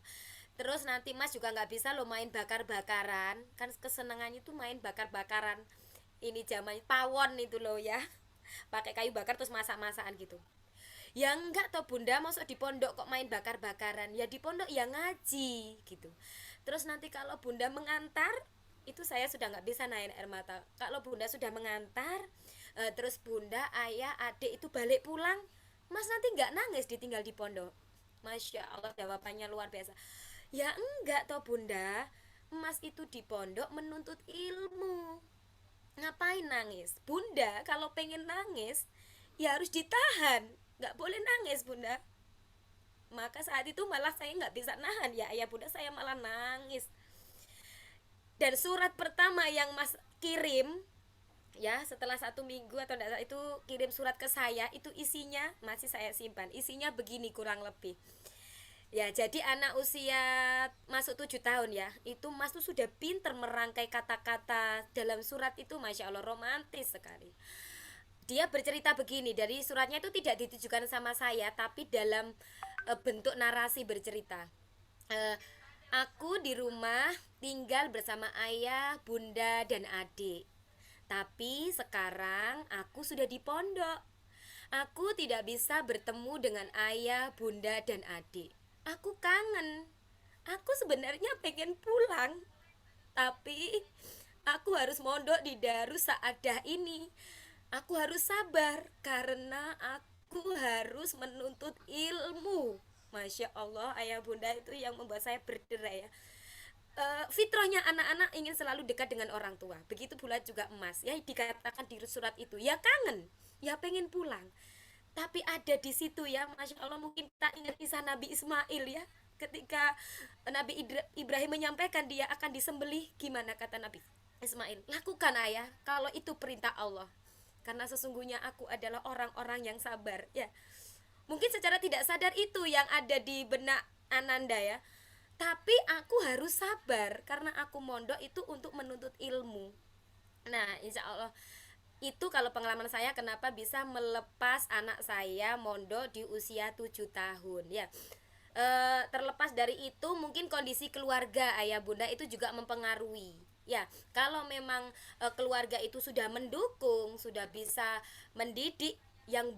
Terus nanti mas juga nggak bisa lo main bakar-bakaran, kan kesenangannya itu main bakar-bakaran. Ini zaman pawon itu loh ya, pakai kayu bakar terus masak-masakan gitu. Ya enggak toh bunda, masuk di pondok kok main bakar-bakaran? Ya di pondok ya ngaji gitu. Terus nanti kalau bunda mengantar, itu saya sudah nggak bisa naik air mata. Kalau bunda sudah mengantar, terus bunda, ayah, adik itu balik pulang, mas nanti nggak nangis ditinggal di pondok? Masya Allah jawabannya luar biasa. Ya enggak toh bunda, mas itu di pondok menuntut ilmu, ngapain nangis? Bunda kalau pengen nangis ya harus ditahan, nggak boleh nangis bunda. Maka saat itu malah saya nggak bisa nahan ya ayah bunda, saya malah nangis. Dan surat pertama yang mas kirim ya setelah 1 minggu atau enggak, itu kirim surat ke saya, itu isinya masih saya simpan. Isinya begini kurang lebih ya, jadi anak usia masuk 7 tahun ya, itu mas tuh sudah pinter merangkai kata-kata dalam surat itu, masya Allah romantis sekali. Dia bercerita begini, dari suratnya itu tidak ditujukan sama saya tapi dalam bentuk narasi bercerita. Eh, aku di rumah tinggal bersama ayah, bunda, dan adik. Tapi sekarang aku sudah di pondok. Aku tidak bisa bertemu dengan ayah, bunda, dan adik. Aku kangen. Aku sebenarnya pengen pulang, tapi aku harus mondok di Darus Saadah ini. Aku harus sabar karena aku harus menuntut ilmu. Masya Allah ayah bunda, itu yang membuat saya berderai ya. Fitrahnya anak-anak ingin selalu dekat dengan orang tua. Begitu pula juga emas ya, dikatakan di surat itu ya kangen, ya pengen pulang. Tapi ada di situ ya, masya Allah, mungkin kita ingat kisah Nabi Ismail ya. Ketika Nabi Ibrahim menyampaikan dia akan disembelih, gimana kata Nabi Ismail? Lakukan ayah, kalau itu perintah Allah. Karena sesungguhnya aku adalah orang-orang yang sabar ya. Mungkin secara tidak sadar itu yang ada di benak Ananda ya. Tapi aku harus sabar karena aku mondok itu untuk menuntut ilmu. Nah, insya Allah itu kalau pengalaman saya kenapa bisa melepas anak saya mondok di usia 7 tahun ya. Terlepas dari itu mungkin kondisi keluarga ayah bunda itu juga mempengaruhi ya. Kalau memang keluarga itu sudah mendukung, sudah bisa mendidik yang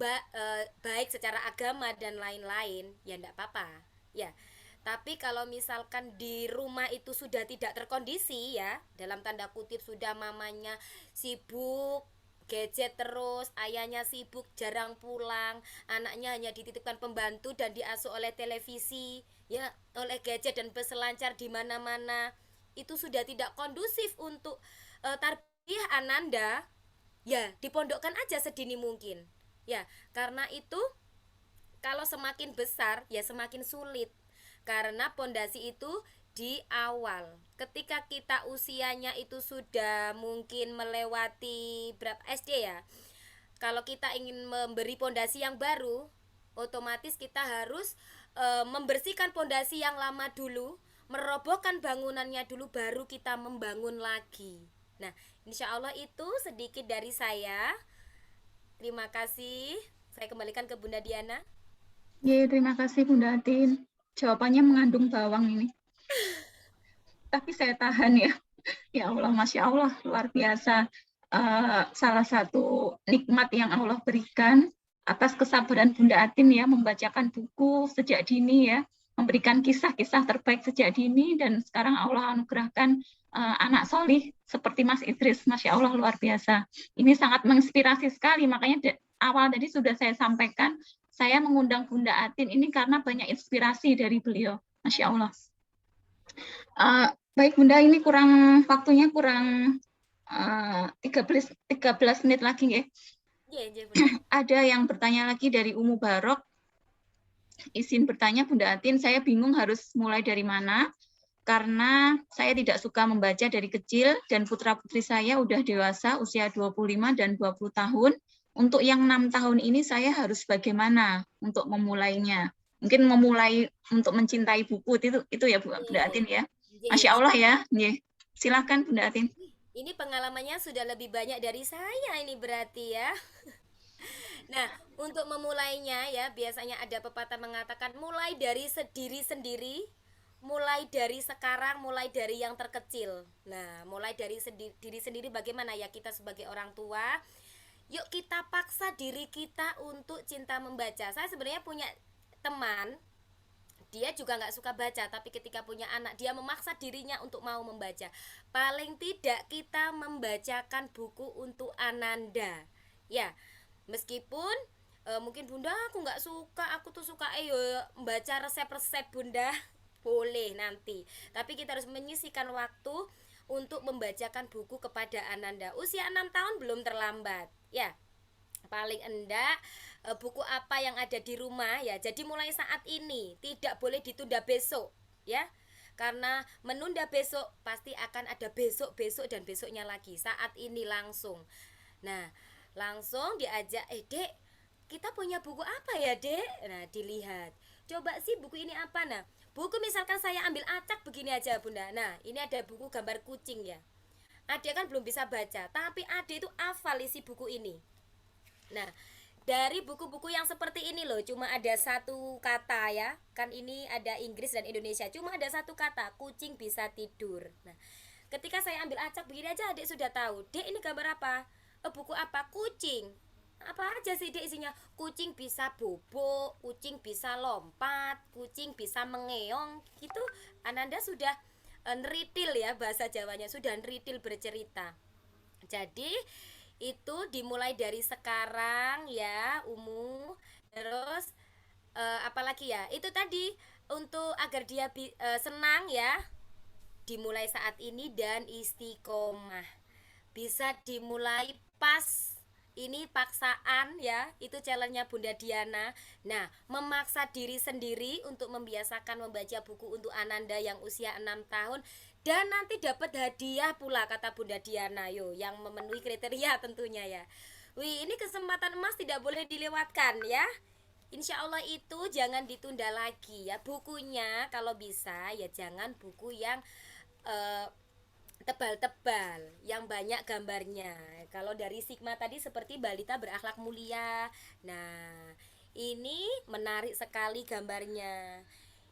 baik secara agama dan lain-lain, ya enggak apa-apa ya. Tapi kalau misalkan di rumah itu sudah tidak terkondisi ya, dalam tanda kutip sudah mamanya sibuk gadget terus, ayahnya sibuk jarang pulang, anaknya hanya dititipkan pembantu dan diasuh oleh televisi, ya, oleh gadget dan peselancar di mana-mana, itu sudah tidak kondusif untuk tarbiyah Ananda, ya dipondokkan aja sedini mungkin. Ya, karena itu kalau semakin besar ya semakin sulit. Karena pondasi itu di awal. Ketika kita usianya itu sudah mungkin melewati berapa SD ya. Kalau kita ingin memberi pondasi yang baru, otomatis kita harus membersihkan pondasi yang lama dulu, merobohkan bangunannya dulu, baru kita membangun lagi. Nah, insya Allah itu sedikit dari saya. Terima kasih. Saya kembalikan ke Bunda Diana. Terima kasih Bunda Atin. Jawabannya mengandung bawang ini. Tapi saya tahan ya. Ya Allah, Masya Allah, luar biasa. Salah satu nikmat yang Allah berikan atas kesabaran Bunda Atin ya, membacakan buku sejak dini ya, memberikan kisah-kisah terbaik sejak dini, dan sekarang Allah anugerahkan anak solih seperti Mas Idris. Masya Allah, luar biasa. Ini sangat menginspirasi sekali, makanya awal tadi sudah saya sampaikan, saya mengundang Bunda Atin ini karena banyak inspirasi dari beliau. Masya Allah. Baik Bunda, ini waktunya kurang 13 menit lagi ya. Ada yang bertanya lagi dari Umu Barok. Izin bertanya Bunda Atin, saya bingung harus mulai dari mana karena saya tidak suka membaca dari kecil dan putra-putri saya udah dewasa usia 25 dan 20 tahun. Untuk yang 6 tahun ini saya harus bagaimana untuk memulainya? Mungkin memulai untuk mencintai buku itu ya Bunda Atin ya. Masya Allah ya. Silakan Bunda Atin. Ini pengalamannya sudah lebih banyak dari saya ini berarti ya. Nah, untuk memulainya ya, biasanya ada pepatah mengatakan mulai dari diri sendiri, mulai dari sekarang, mulai dari yang terkecil. Nah, mulai dari diri sendiri bagaimana ya kita sebagai orang tua? Yuk kita paksa diri kita untuk cinta membaca. Saya sebenarnya punya teman, dia juga nggak suka baca, tapi ketika punya anak dia memaksa dirinya untuk mau membaca. Paling tidak kita membacakan buku untuk Ananda ya, meskipun mungkin Bunda aku nggak suka, aku tuh suka membaca resep-resep Bunda, boleh nanti, tapi kita harus menyisihkan waktu untuk membacakan buku kepada Ananda. Usia 6 tahun belum terlambat ya, paling enggak buku apa yang ada di rumah ya. Jadi mulai saat ini tidak boleh ditunda besok ya, karena menunda besok pasti akan ada besok dan besoknya lagi. Saat ini langsung. Nah, langsung diajak, Dek, kita punya buku apa ya Dek? Nah, dilihat, coba sih buku ini apa. Nah, buku misalkan saya ambil acak begini aja Bunda. Nah, ini ada buku gambar kucing ya. Adek kan belum bisa baca, tapi adek itu hafal isi buku ini. Nah, dari buku-buku yang seperti ini loh, cuma ada satu kata ya, kan ini ada Inggris dan Indonesia, cuma ada satu kata, kucing bisa tidur. Nah, ketika saya ambil acak begini aja, adik sudah tahu, Dek ini gambar apa? Buku apa? Kucing. Apa aja sih Dek isinya? Kucing bisa bobok, kucing bisa lompat, kucing bisa mengeong, gitu. Ananda sudah neritil ya, bahasa Jawanya sudah neritil bercerita. Jadi itu dimulai dari sekarang ya Umu. Terus apalagi ya, itu tadi untuk agar dia senang ya, dimulai saat ini dan istiqomah. Bisa dimulai pas ini paksaan ya, itu challenge-nya Bunda Diana. Nah, memaksa diri sendiri untuk membiasakan membaca buku untuk Ananda yang usia 6 tahun. Dan nanti dapat hadiah pula kata Bunda Diana yo, yang memenuhi kriteria tentunya ya. Wih, ini kesempatan emas tidak boleh dilewatkan ya. Insya Allah itu jangan ditunda lagi ya. Bukunya kalau bisa ya jangan buku yang tebal-tebal, yang banyak gambarnya. Kalau dari Sigma tadi seperti Balita Berakhlak Mulia. Nah, ini menarik sekali gambarnya.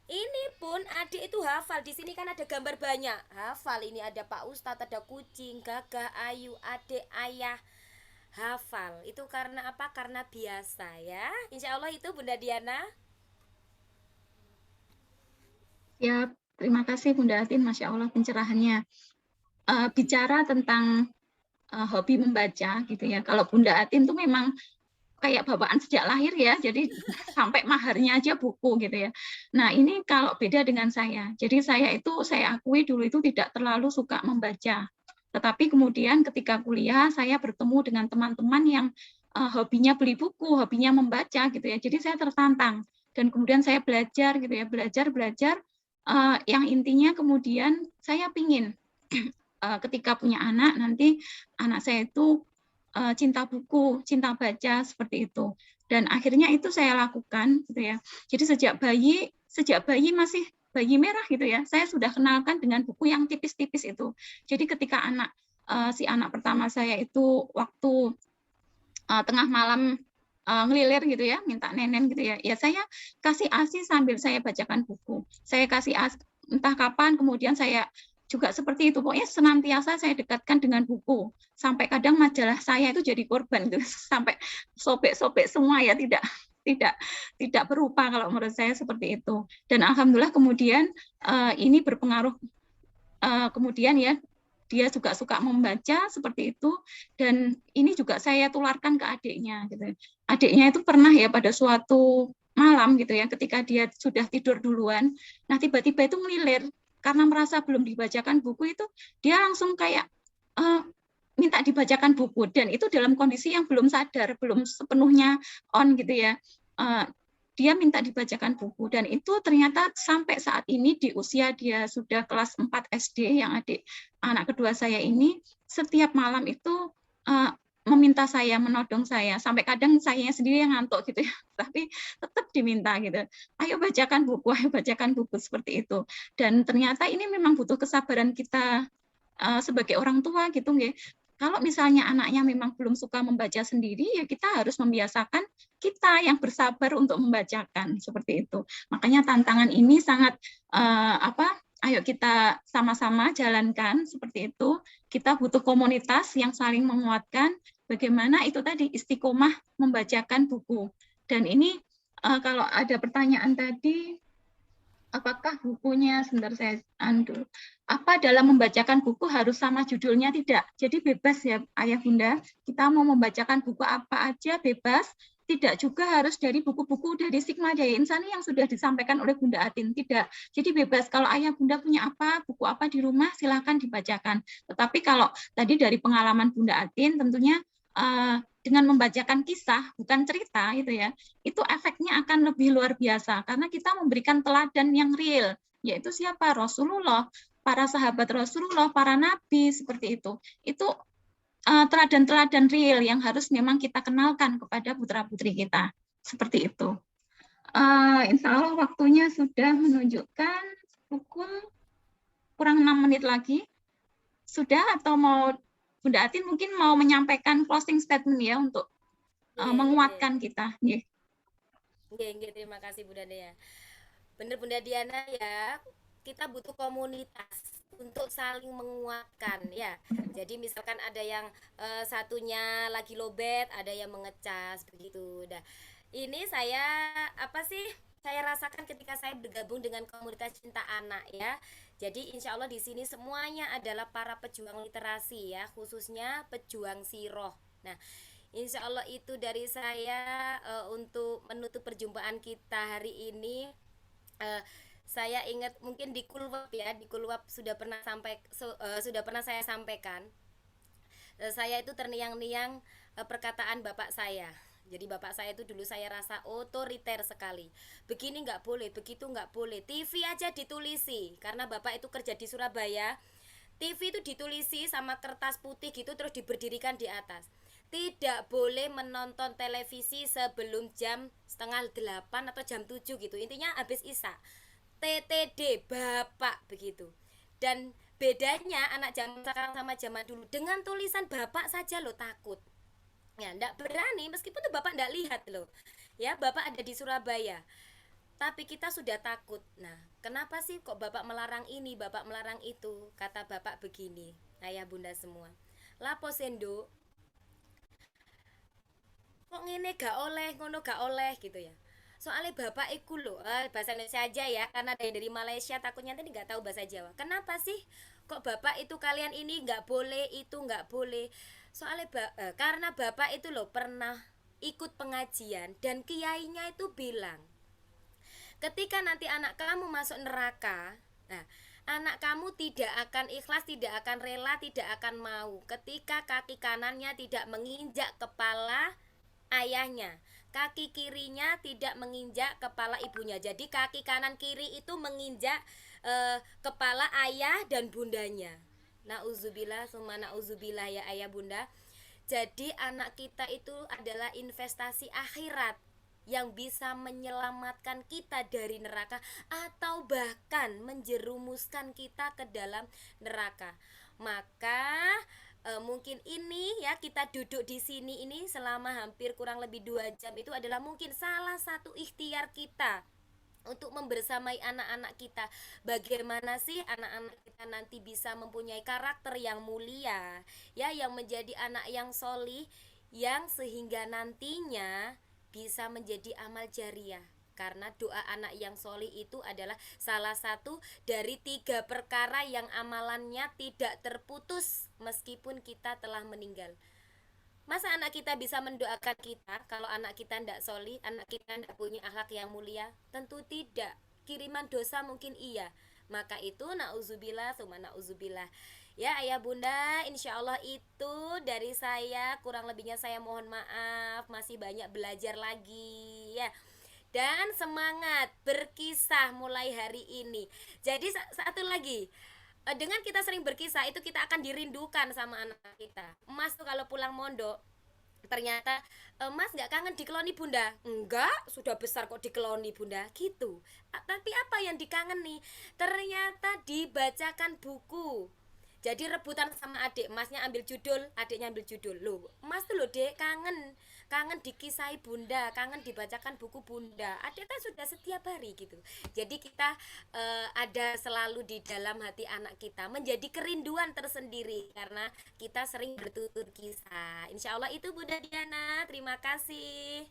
Ini pun adik itu hafal. Di sini kan ada gambar banyak. Hafal, ini ada Pak Ustadz, ada kucing, gagah, ayu, adik, ayah. Hafal. Itu karena apa? Karena biasa ya. Insya Allah itu Bunda Diana. Ya, terima kasih Bunda Atin. Masya Allah pencerahannya. Bicara tentang hobi membaca gitu ya. Kalau Bunda Atin tuh memang kayak bawaan sejak lahir ya, jadi sampai maharnya aja buku gitu ya. Nah ini kalau beda dengan saya, jadi saya akui dulu itu tidak terlalu suka membaca, tetapi kemudian ketika kuliah saya bertemu dengan teman-teman yang hobinya beli buku, hobinya membaca gitu ya, jadi saya tertantang dan kemudian saya belajar gitu ya, belajar yang intinya kemudian saya pingin ketika punya anak nanti anak saya itu cinta buku, cinta baca seperti itu. Dan akhirnya itu saya lakukan gitu ya. Jadi sejak bayi masih bayi merah gitu ya, saya sudah kenalkan dengan buku yang tipis-tipis itu. Jadi ketika si anak pertama saya itu waktu tengah malam ngelilir gitu ya, minta nenen gitu ya. Ya saya kasih ASI sambil saya bacakan buku. Saya kasih ASI entah kapan kemudian saya juga seperti itu. Pokoknya senantiasa saya dekatkan dengan buku. Sampai kadang majalah saya itu jadi korban gitu. Sampai sobek-sobek semua ya, tidak berupa kalau menurut saya seperti itu. Dan alhamdulillah kemudian ini berpengaruh kemudian ya dia juga suka membaca seperti itu dan ini juga saya tularkan ke adiknya gitu. Adiknya itu pernah ya pada suatu malam gitu ya ketika dia sudah tidur duluan, nah tiba-tiba itu ngelilir karena merasa belum dibacakan buku itu dia langsung kayak minta dibacakan buku dan itu dalam kondisi yang belum sadar, belum sepenuhnya on gitu ya. Dia minta dibacakan buku dan itu ternyata sampai saat ini di usia dia sudah kelas 4 SD yang anak kedua saya ini setiap malam itu meminta saya, menodong saya sampai kadang saya sendiri yang ngantuk gitu ya, tapi tetap diminta gitu, ayo bacakan buku seperti itu. Dan ternyata ini memang butuh kesabaran kita sebagai orang tua gitu nggih. Kalau misalnya anaknya memang belum suka membaca sendiri, ya kita harus membiasakan kita yang bersabar untuk membacakan seperti itu. Makanya tantangan ini sangat ayo kita sama-sama jalankan seperti itu. Kita butuh komunitas yang saling menguatkan. Bagaimana itu tadi istiqomah membacakan buku. Dan ini kalau ada pertanyaan tadi, apakah bukunya, sebentar saya apa dalam membacakan buku harus sama judulnya? Tidak. Jadi bebas ya Ayah Bunda, kita mau membacakan buku apa aja bebas, tidak juga harus dari buku-buku dari Sigma Jaya Insani yang sudah disampaikan oleh Bunda Atin, tidak. Jadi bebas, kalau Ayah Bunda punya apa, buku apa di rumah, silakan dibacakan. Tetapi kalau tadi dari pengalaman Bunda Atin, tentunya dengan membacakan kisah, bukan cerita itu ya, itu efeknya akan lebih luar biasa karena kita memberikan teladan yang real, yaitu siapa? Rasulullah, para sahabat Rasulullah, para nabi seperti itu. Itu teladan-teladan real yang harus memang kita kenalkan kepada putra-putri kita. Seperti itu. Insya Allah waktunya sudah menunjukkan pukul kurang 6 menit lagi. Sudah atau mau Bunda Atin mungkin mau menyampaikan closing statement ya untuk menguatkan kita. Terima kasih Bunda Dea. Bener Bunda Diana ya, kita butuh komunitas untuk saling menguatkan ya. Jadi misalkan ada yang satunya lagi lowbat, ada yang mengecas begitu. Nah, ini saya saya rasakan ketika saya bergabung dengan komunitas cinta anak ya. Jadi insya Allah di sini semuanya adalah para pejuang literasi ya, khususnya pejuang siroh. Nah, insya Allah itu dari saya untuk menutup perjumpaan kita hari ini. Saya ingat mungkin di Kulwap ya, di Kulwap sudah pernah saya sampaikan. Saya itu terniang-niang perkataan bapak saya. Jadi bapak saya itu dulu saya rasa otoriter sekali. Begini nggak boleh, begitu nggak boleh. TV aja ditulisi karena bapak itu kerja di Surabaya. TV itu ditulisi sama kertas putih gitu terus diberdirikan di atas. Tidak boleh menonton televisi sebelum jam 7:30 atau jam 7 gitu. Intinya habis isya. TTD bapak begitu. Dan bedanya anak zaman sekarang sama zaman dulu, dengan tulisan bapak saja lo takut. Ya, enggak berani meskipun tuh bapak enggak lihat loh. Ya, bapak ada di Surabaya. Tapi kita sudah takut. Nah, kenapa sih kok bapak melarang ini, bapak melarang itu? Kata bapak begini, ayah bunda semua. Lapo sendo? Kok ngene gak oleh, ngono gak oleh gitu ya. Soalnya bapak iku loh, bahasa Indonesia aja ya, karena ada yang dari Malaysia takutnya nanti nggak tahu bahasa Jawa. Kenapa sih kok bapak itu kalian ini nggak boleh, itu nggak boleh? Soalnya karena bapak itu loh pernah ikut pengajian dan kiainya itu bilang, ketika nanti anak kamu masuk neraka, nah, anak kamu tidak akan ikhlas, tidak akan rela, tidak akan mau ketika kaki kanannya tidak menginjak kepala ayahnya, kaki kirinya tidak menginjak kepala ibunya. Jadi kaki kanan kiri itu menginjak kepala ayah dan bundanya. Nauzubillah summa nauzubillah ya ayah bunda. Jadi anak kita itu adalah investasi akhirat yang bisa menyelamatkan kita dari neraka atau bahkan menjerumuskan kita ke dalam neraka. Maka mungkin ini ya, kita duduk di sini ini selama hampir kurang lebih 2 jam itu adalah mungkin salah satu ikhtiar kita untuk membersamai anak-anak kita. Bagaimana sih anak-anak kita nanti bisa mempunyai karakter yang mulia, ya, yang menjadi anak yang solih, yang sehingga nantinya bisa menjadi amal jariah. Karena doa anak yang solih itu adalah salah satu dari 3 perkara yang amalannya tidak terputus meskipun kita telah meninggal. Masa anak kita bisa mendoakan kita kalau anak kita tidak solih, anak kita tidak punya akhlak yang mulia? Tentu tidak. Kiriman dosa mungkin iya. Maka itu nauzubillah summa nauzubillah. Ya ayah bunda, insya Allah itu dari saya. Kurang lebihnya saya mohon maaf, masih banyak belajar lagi ya. Dan semangat berkisah mulai hari ini. Jadi satu lagi, dengan kita sering berkisah itu kita akan dirindukan sama anak kita. Mas tuh kalau pulang mondok ternyata, Mas nggak kangen dikeloni bunda? Enggak, sudah besar kok dikeloni bunda gitu. Tapi apa yang dikangeni? Ternyata dibacakan buku. Jadi rebutan sama adik, masnya ambil judul, adiknya ambil judul. Loh, mas tuh loh dek kangen dikisahi bunda, kangen dibacakan buku bunda. Adik kan sudah setiap hari gitu. Jadi kita ada selalu di dalam hati anak kita, menjadi kerinduan tersendiri karena kita sering bertutur kisah. Insya Allah itu Bunda Diana, terima kasih.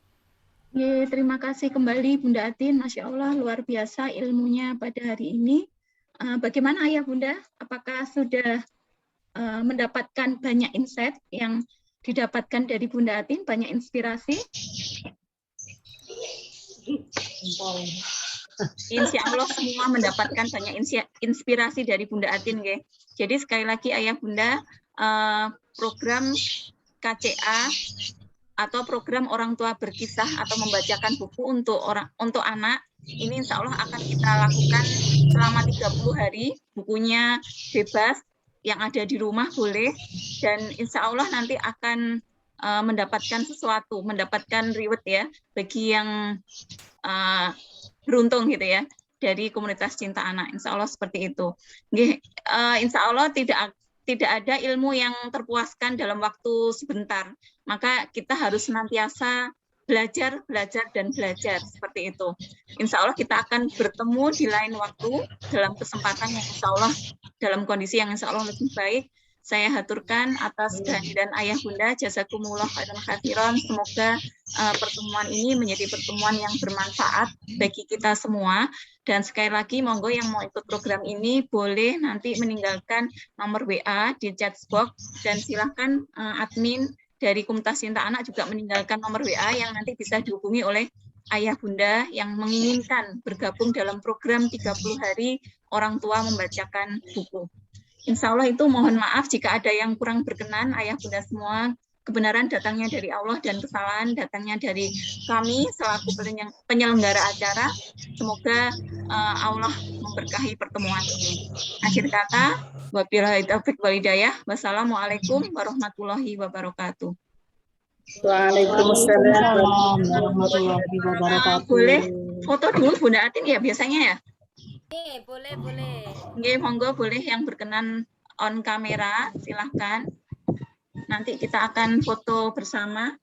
Terima kasih kembali Bunda Atin, Masya Allah luar biasa ilmunya pada hari ini. Bagaimana Ayah Bunda? Apakah sudah mendapatkan banyak insight yang didapatkan dari Bunda Atin, banyak inspirasi? Insya Allah semua mendapatkan banyak inspirasi dari Bunda Atin, ge. Jadi sekali lagi Ayah Bunda, program KCA atau program orang tua berkisah atau membacakan buku untuk anak ini insya Allah akan kita lakukan selama 30 hari. Bukunya bebas, yang ada di rumah boleh, dan insya Allah nanti akan mendapatkan sesuatu, mendapatkan reward ya bagi yang beruntung gitu ya dari komunitas cinta anak. Insya Allah seperti itu. Insya Allah tidak ada ilmu yang terpuaskan dalam waktu sebentar. Maka kita harus senantiasa belajar seperti itu. Insya Allah kita akan bertemu di lain waktu dalam kesempatan yang insya Allah dalam kondisi yang insya Allah lebih baik. Saya haturkan atas kehadiran Ayah Bunda, jazakumullah khairan katsiran. Semoga pertemuan ini menjadi pertemuan yang bermanfaat bagi kita semua. Dan sekali lagi, monggo yang mau ikut program ini boleh nanti meninggalkan nomor WA di chat box, dan silahkan admin dari Komunitas Cinta Anak juga meninggalkan nomor WA yang nanti bisa dihubungi oleh Ayah Bunda yang menginginkan bergabung dalam program 30 hari orang tua membacakan buku. Insya Allah itu mohon maaf jika ada yang kurang berkenan, Ayah Bunda semua. Kebenaran datangnya dari Allah dan kesalahan datangnya dari kami selaku penyelenggara acara. Semoga Allah memberkahi pertemuan ini. Akhir kata, wabillahi taufiq wal hidayah. Wassalamualaikum warahmatullahi wabarakatuh. Waalaikumsalam warahmatullahi wabarakatuh. Boleh foto dulu Bunda Atin ya biasanya ya? Boleh. Monggo boleh yang berkenan on kamera, silahkan. Nanti kita akan foto bersama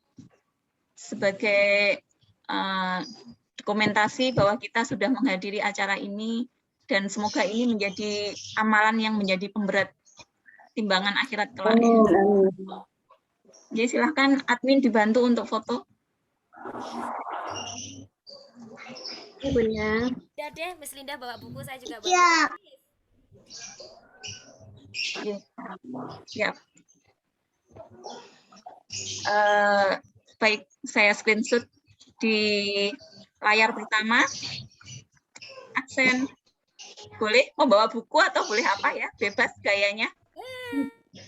sebagai dokumentasi bahwa kita sudah menghadiri acara ini, dan semoga ini menjadi amalan yang menjadi pemberat timbangan akhirat kelak. Jadi silahkan admin dibantu untuk foto. Bunda. Ya deh, Miss Linda bawa buku, saya juga bawa Ya. Siap. Baik, saya screenshot di layar pertama. Aksen. Boleh membawa buku atau boleh apa ya? Bebas gayanya.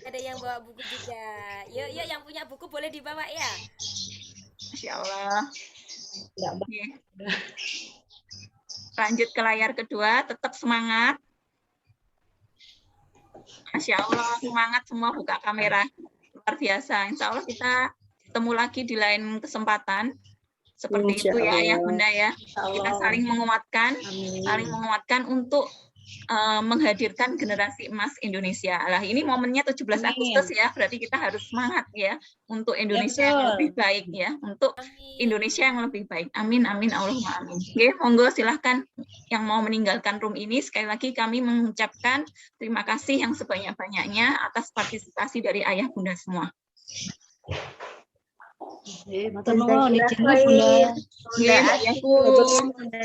Ada yang bawa buku juga. Yuk, yuk yang punya buku boleh dibawa ya. Masya Allah. Oke. Lanjut ke layar kedua, tetap semangat. Masya Allah, semangat semua, buka kamera. Luar biasa. Insya Allah kita ketemu lagi di lain kesempatan. Seperti Insya itu ya Ayah Allah. Bunda ya. Kita saling menguatkan untuk menghadirkan generasi emas Indonesia. Lah ini momennya 17 Agustus ya, berarti kita harus semangat ya untuk Indonesia yang lebih baik ya, untuk Indonesia yang lebih baik. Amin amin Allahumma amin. Oke, monggo silahkan yang mau meninggalkan room ini. Sekali lagi kami mengucapkan terima kasih yang sebanyak-banyaknya atas partisipasi dari Ayah Bunda semua. Matur nuwun izinnya Bunda. Nggih, Ayahku.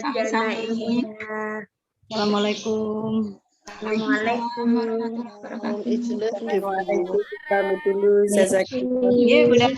Sami-sami. Assalamualaikum. Waalaikumsalam warahmatullahi wabarakatuh. Assalamualaikum. Kami dulu. Iya, Bunda.